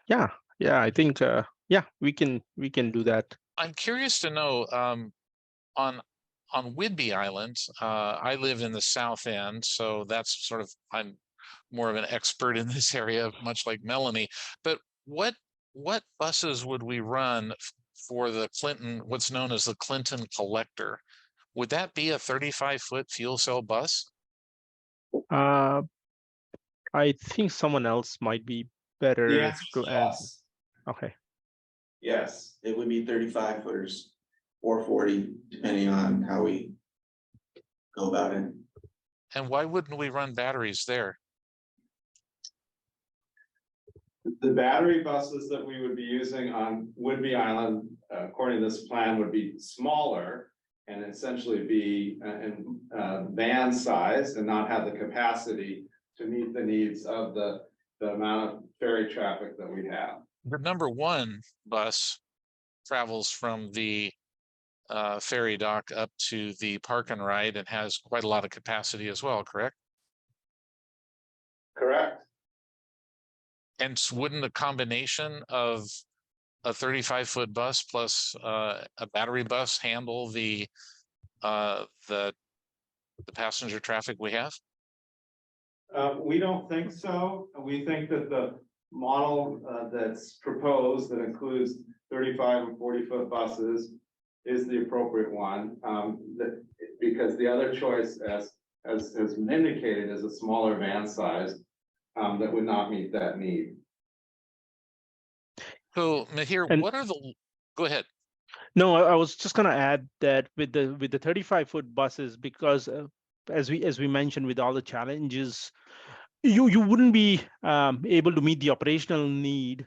[SPEAKER 2] Yeah, I think yeah, we can do that.
[SPEAKER 3] I'm curious to know, on Whidbey Island, I live in the south end, so that's sort of, I'm more of an expert in this area, much like Melanie. But what buses would we run for the Clinton, what's known as the Clinton Collector? Would that be a 35-foot fuel cell bus?
[SPEAKER 2] I think someone else might be better to answer. Okay.
[SPEAKER 6] Yes, it would be 35 footers or 40, depending on how we go about it.
[SPEAKER 3] And why wouldn't we run batteries there?
[SPEAKER 1] The battery buses that we would be using on Whidbey Island, according to this plan, would be smaller and essentially be in van size and not have the capacity to meet the needs of the amount of ferry traffic that we have.
[SPEAKER 3] The number one bus travels from the ferry dock up to the park and ride and has quite a lot of capacity as well, correct?
[SPEAKER 1] Correct.
[SPEAKER 3] And wouldn't a combination of a 35-foot bus plus a battery bus handle the passenger traffic we have?
[SPEAKER 1] We don't think so. We think that the model that's proposed that includes 35 and 40-foot buses is the appropriate one. Because the other choice, as has been indicated, is a smaller van size that would not meet that need.
[SPEAKER 3] So Mihir,
[SPEAKER 2] And-
[SPEAKER 3] what are the, go ahead.
[SPEAKER 2] No, I was just gonna add that with the 35-foot buses, because as we mentioned, with all the challenges, you wouldn't be able to meet the operational need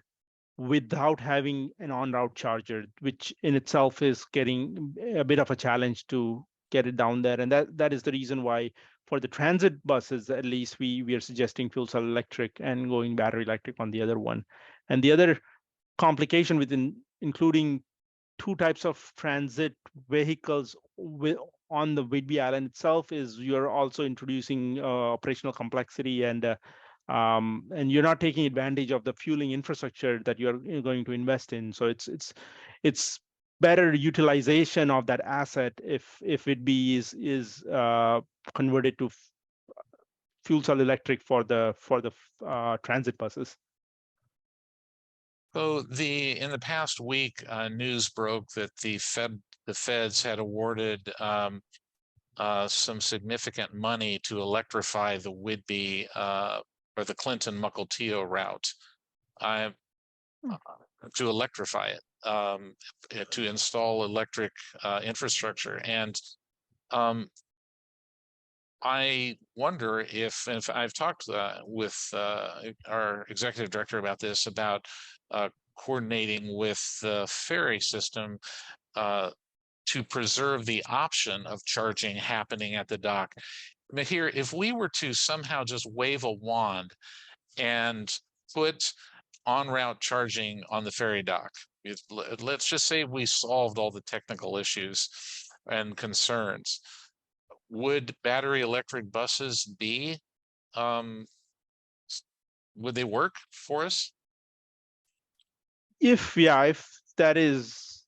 [SPEAKER 2] without having an on-route charger, which in itself is getting a bit of a challenge to get it down there. And that is the reason why for the transit buses, at least we are suggesting fuel cell electric and going battery electric on the other one. And the other complication within including two types of transit vehicles on the Whidbey Island itself is you're also introducing operational complexity, and you're not taking advantage of the fueling infrastructure that you're going to invest in. So it's better utilization of that asset if Whidbey is converted to fuel cell electric for the transit buses.
[SPEAKER 3] So in the past week, news broke that the feds had awarded some significant money to electrify the Whidbey or the Clinton Mukilteo route. To electrify it, to install electric infrastructure, and I wonder if I've talked with our executive director about this, about coordinating with the ferry system to preserve the option of charging happening at the dock. Mihir, if we were to somehow just wave a wand and put en route charging on the ferry dock, let's just say we solved all the technical issues and concerns, would battery electric buses be, would they work for us?
[SPEAKER 2] If that is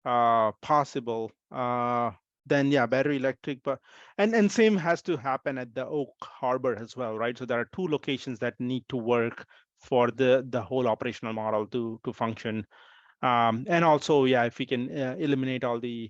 [SPEAKER 2] possible, then yeah, battery electric, but and same has to happen at the Oak Harbor as well, right? So there are two locations that need to work for the whole operational model to function. And also, yeah, if we can eliminate all the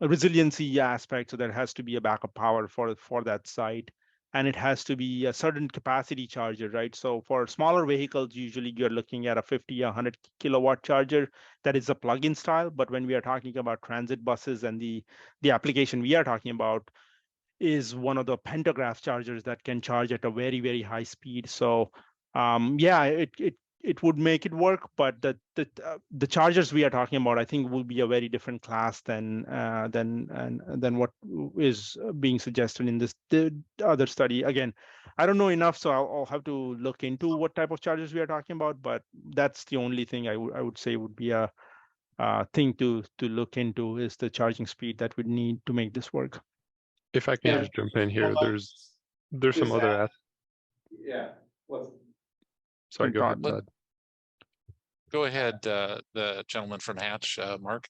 [SPEAKER 2] resiliency aspect, so there has to be a backup power for that site, and it has to be a certain capacity charger, right? So for smaller vehicles, usually you're looking at a 50 or 100 kilowatt charger that is a plug-in style. But when we are talking about transit buses, and the application we are talking about is one of the pantograph chargers that can charge at a very, very high speed. So yeah, it would make it work, but the chargers we are talking about, I think, will be a very different class than what is being suggested in the other study. Again, I don't know enough, so I'll have to look into what type of chargers we are talking about. But that's the only thing I would say would be a thing to look into, is the charging speed that we need to make this work.
[SPEAKER 8] If I can just jump in here, there's some other.
[SPEAKER 1] Yeah.
[SPEAKER 8] Sorry, go ahead, Todd.
[SPEAKER 3] Go ahead, the gentleman from Hatch, Mark.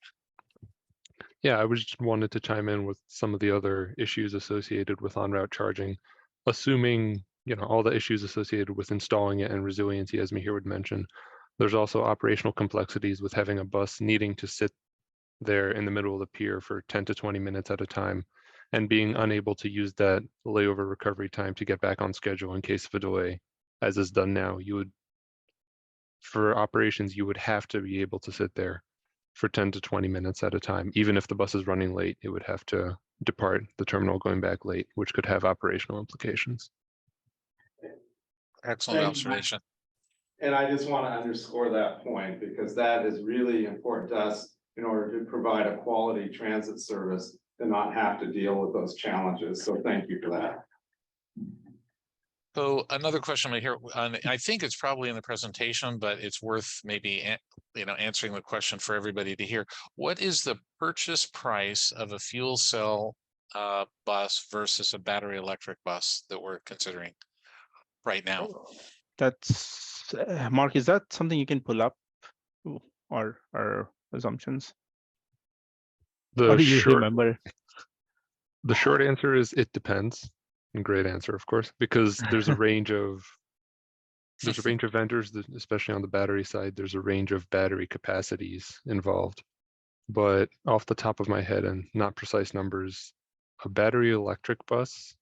[SPEAKER 8] Yeah, I just wanted to chime in with some of the other issues associated with en route charging, assuming all the issues associated with installing it and resiliency, as Mihir would mention. There's also operational complexities with having a bus needing to sit there in the middle of the pier for 10 to 20 minutes at a time, and being unable to use that layover recovery time to get back on schedule in case of a delay, as is done now. For operations, you would have to be able to sit there for 10 to 20 minutes at a time. Even if the bus is running late, it would have to depart the terminal going back late, which could have operational implications.
[SPEAKER 3] Excellent observation.
[SPEAKER 1] And I just want to underscore that point, because that is really important to us in order to provide a quality transit service and not have to deal with those challenges. So thank you for that.
[SPEAKER 3] So another question right here, I think it's probably in the presentation, but it's worth maybe answering the question for everybody to hear. What is the purchase price of a fuel cell bus versus a battery electric bus that we're considering right now?
[SPEAKER 2] That's Mark, is that something you can pull up, or assumptions? Or do you remember?
[SPEAKER 8] The short answer is it depends. And great answer, of course, because there's a range of vendors, especially on the battery side. There's a range of battery capacities involved. but off the top of my head and not precise numbers, a battery electric bus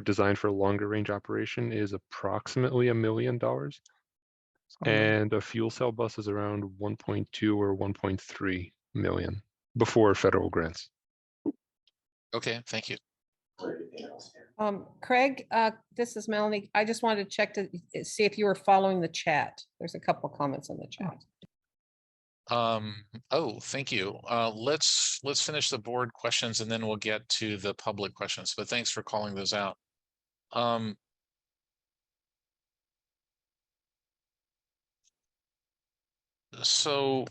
[SPEAKER 8] designed for longer range operation is approximately $1 million. And a fuel cell bus is around 1.2 or 1.3 million before federal grants.
[SPEAKER 3] Okay, thank you.
[SPEAKER 4] Craig, this is Melanie. I just wanted to check to see if you were following the chat. There's a couple comments in the chat.
[SPEAKER 3] Oh, thank you. Let's finish the board questions and then we'll get to the public questions, but thanks for calling those out. So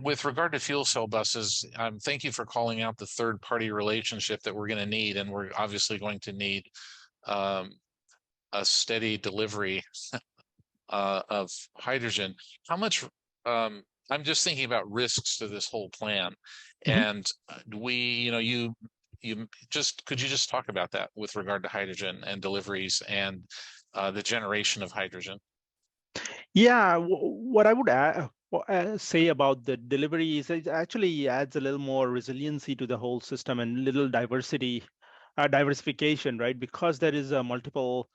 [SPEAKER 3] with regard to fuel cell buses, thank you for calling out the third-party relationship that we're going to need, and we're obviously going to need a steady delivery of hydrogen. How much? I'm just thinking about risks to this whole plan, and you could you just talk about that with regard to hydrogen and deliveries and the generation of hydrogen?
[SPEAKER 2] Yeah, what I would say about the delivery is it actually adds a little more resiliency to the whole system and little diversification, right? Because there is a multiple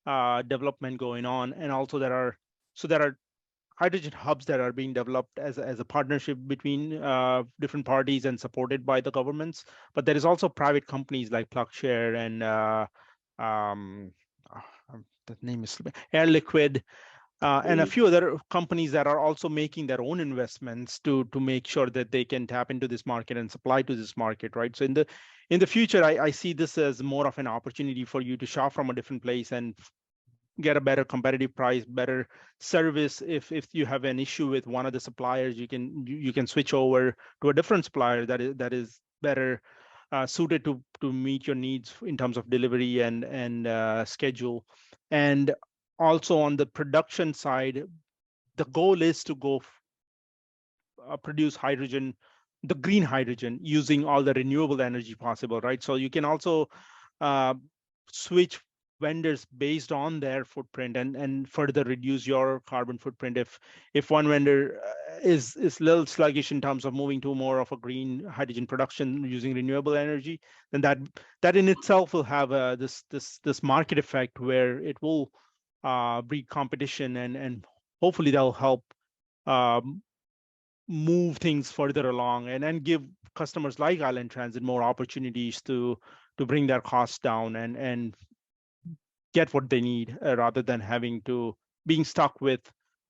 [SPEAKER 2] development going on, and also there are hydrogen hubs that are being developed as a partnership between different parties and supported by the governments. But there is also private companies like PlugShare and the name is Air Liquid. And a few other companies that are also making their own investments to make sure that they can tap into this market and supply to this market, right? So in the future, I see this as more of an opportunity for you to shop from a different place and get a better competitive price, better service. If you have an issue with one of the suppliers, you can switch over to a different supplier that is better suited to meet your needs in terms of delivery and schedule. And also on the production side, the goal is to go produce hydrogen, the green hydrogen, using all the renewable energy possible, right? So you can also switch vendors based on their footprint and further reduce your carbon footprint. If one vendor is a little sluggish in terms of moving to more of a green hydrogen production using renewable energy, then that in itself will have this market effect where it will breed competition and hopefully that'll help move things further along and give customers like Island Transit more opportunities to bring their costs down and get what they need rather than being stuck with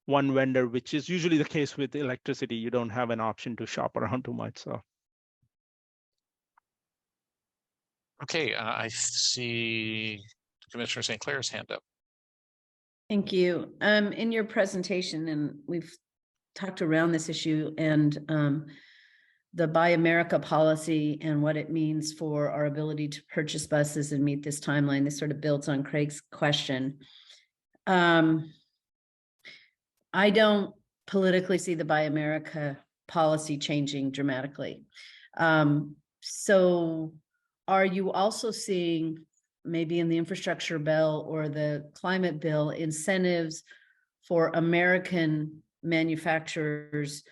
[SPEAKER 2] one vendor, which is usually the case with electricity. You don't have an option to shop around too much. So.
[SPEAKER 3] Okay, I see Commissioner St. Clair's hand up.
[SPEAKER 5] Thank you. In your presentation, and we've talked around this issue and the Buy America policy and what it means for our ability to purchase buses and meet this timeline. This sort of builds on Craig's question. I don't politically see the Buy America policy changing dramatically. So are you also seeing maybe in the infrastructure bill or the climate bill incentives for American manufacturers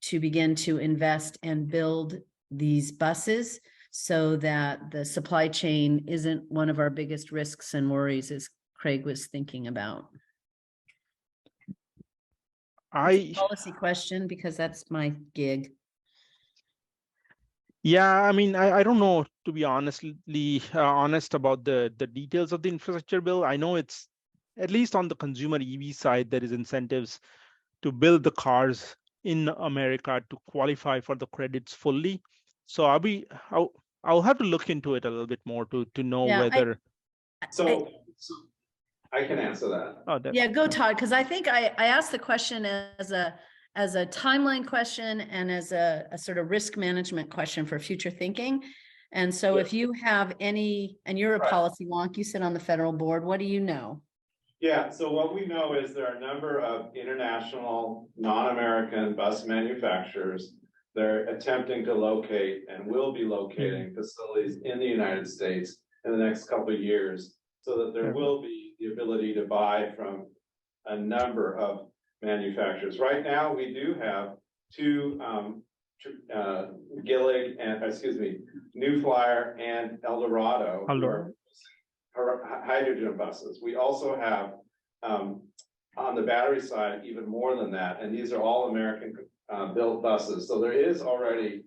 [SPEAKER 5] to begin to invest and build these buses so that the supply chain isn't one of our biggest risks and worries, as Craig was thinking about? It's a policy question because that's my gig.
[SPEAKER 2] Yeah, I mean, I don't know, to be honest about the details of the infrastructure bill. I know it's, at least on the consumer EV side, there is incentives to build the cars in America to qualify for the credits fully. So I'll have to look into it a little bit more to know whether.
[SPEAKER 1] So I can answer that.
[SPEAKER 2] Oh,
[SPEAKER 5] yeah, go Todd, because I think I asked the question as a timeline question and as a sort of risk management question for future thinking. And so if you have any, and you're a policy wonk, you sit on the federal board, what do you know?
[SPEAKER 1] Yeah, so what we know is there are a number of international non-American bus manufacturers. They're attempting to locate and will be locating facilities in the United States in the next couple of years, so that there will be the ability to buy from a number of manufacturers. Right now, we do have two Gillig and, New Flyer and Eldorado, who are hydrogen buses. We also have on the battery side even more than that, and these are all American built buses. So there is already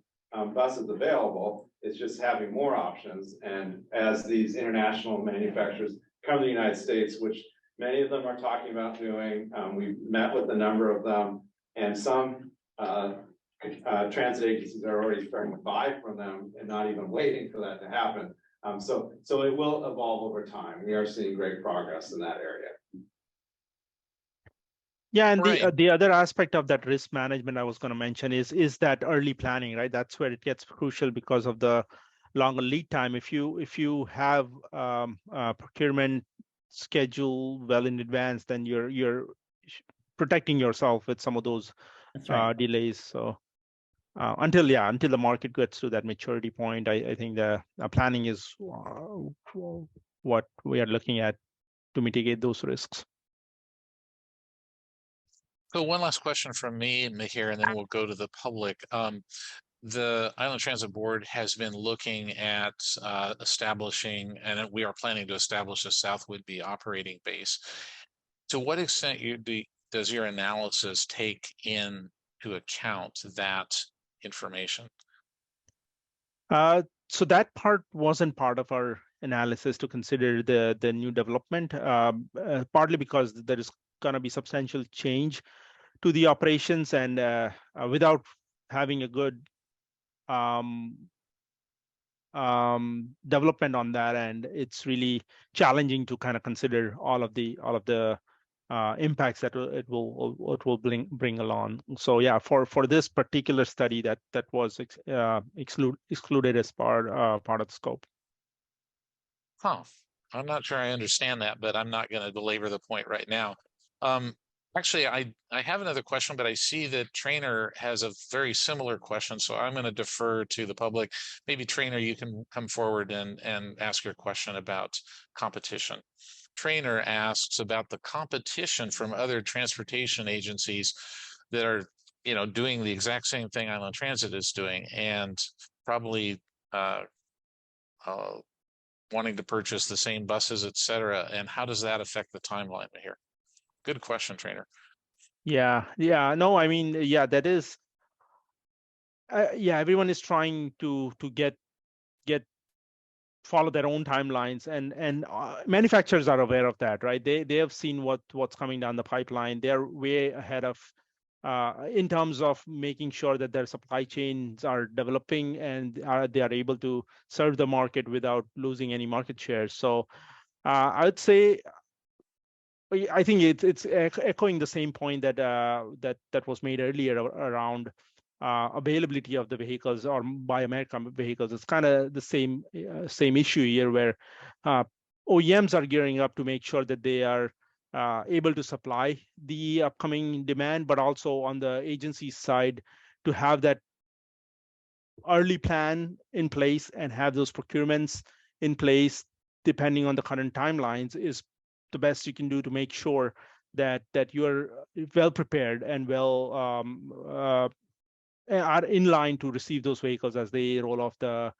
[SPEAKER 1] buses available. It's just having more options. And as these international manufacturers come to the United States, which many of them are talking about doing, we've met with a number of them, and some transit agencies are already starting to buy from them and not even waiting for that to happen. So it will evolve over time. We are seeing great progress in that area.
[SPEAKER 2] Yeah, and
[SPEAKER 3] Right.
[SPEAKER 2] the other aspect of that risk management I was going to mention is that early planning, right? That's where it gets crucial because of the longer lead time. If you have procurement schedule well in advance, then you're protecting yourself with some of those
[SPEAKER 5] That's right.
[SPEAKER 2] delays. So until the market gets to that maturity point, I think the planning is what we are looking at to mitigate those risks.
[SPEAKER 3] So one last question from me, Mihir, and then we'll go to the public. The Island Transit Board has been looking at establishing, and we are planning to establish a South Whidbey operating base. To what extent does your analysis take into account that information?
[SPEAKER 2] So that part wasn't part of our analysis to consider the new development, partly because there is going to be substantial change to the operations, and without having a good development on that, and it's really challenging to kind of consider all of the impacts that it will bring along. So yeah, for this particular study, that was excluded as part of the scope.
[SPEAKER 3] Huh. I'm not sure I understand that, but I'm not going to belabor the point right now. Actually, I have another question, but I see that Trainer has a very similar question, so I'm going to defer to the public. Maybe Trainer, you can come forward and ask your question about competition. Trainer asks about the competition from other transportation agencies that are, doing the exact same thing Island Transit is doing, and probably wanting to purchase the same buses, et cetera. And how does that affect the timeline here? Good question, Trainer.
[SPEAKER 2] Yeah. No, I mean, yeah, that is. Everyone is trying to get follow their own timelines, and manufacturers are aware of that, right? They have seen what's coming down the pipeline. They're way ahead of in terms of making sure that their supply chains are developing and they are able to serve the market without losing any market share. So I would say, I think it's echoing the same point that was made earlier around availability of the vehicles, or Buy America vehicles. It's kind of the same issue here, where OEMs are gearing up to make sure that they are able to supply the upcoming demand, but also on the agency side to have that early plan in place and have those procurements in place depending on the current timelines is the best you can do to make sure that you're well prepared and well are in line to receive those vehicles as they roll off the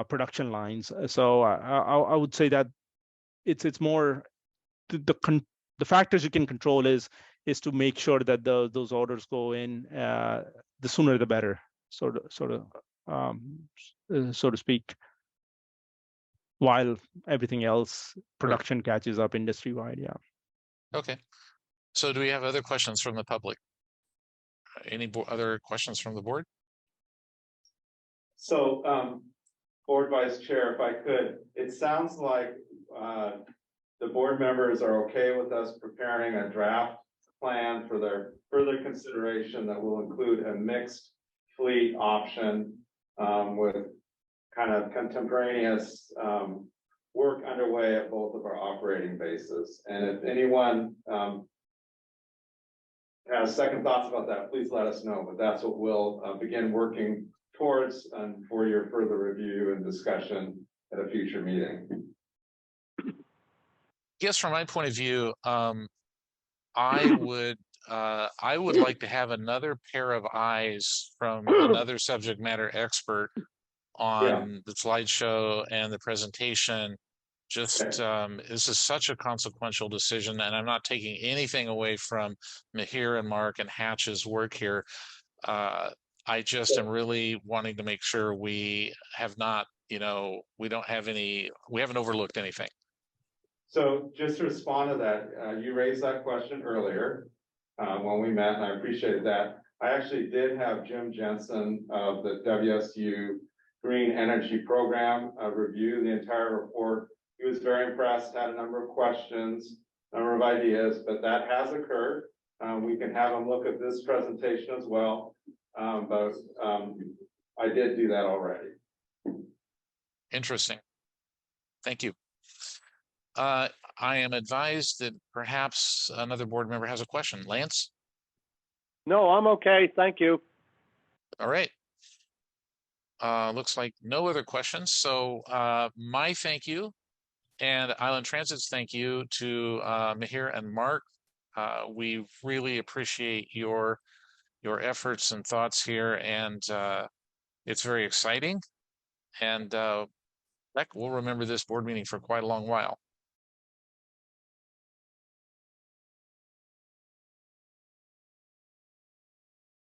[SPEAKER 2] production lines. So I would say that it's more the factors you can control is to make sure that those orders go in the sooner the better, so to speak, while everything else production catches up industry wide. Yeah.
[SPEAKER 3] Okay. So do we have other questions from the public? Any other questions from the board?
[SPEAKER 1] So, Board Vice Chair, if I could, it sounds like the board members are okay with us preparing a draft plan for their further consideration that will include a mixed fleet option with kind of contemporaneous work underway at both of our operating bases. And if anyone has second thoughts about that, please let us know. But that's what we'll begin working towards and for your further review and discussion at a future meeting.
[SPEAKER 3] Yes, from my point of view, I would I would like to have another pair of eyes from another subject matter expert on the slideshow and the presentation. Just this is such a consequential decision, and I'm not taking anything away from Mihir and Mark and Hatch's work here. I just am really wanting to make sure we have not, we haven't overlooked anything.
[SPEAKER 1] So just to respond to that, you raised that question earlier when we met, and I appreciated that. I actually did have Jim Jensen of the WSU Green Energy Program review the entire report. He was very impressed, had a number of questions, a number of ideas, but that has occurred. We can have him look at this presentation as well, but I did do that already.
[SPEAKER 3] Interesting. Thank you. I am advised that perhaps another board member has a question. Lance?
[SPEAKER 9] No, I'm okay. Thank you.
[SPEAKER 3] All right. Looks like no other questions. So my thank you and Island Transit's thank you to Mihir and Mark. We really appreciate your efforts and thoughts here, and it's very exciting. And heck, we'll remember this board meeting for quite a long while.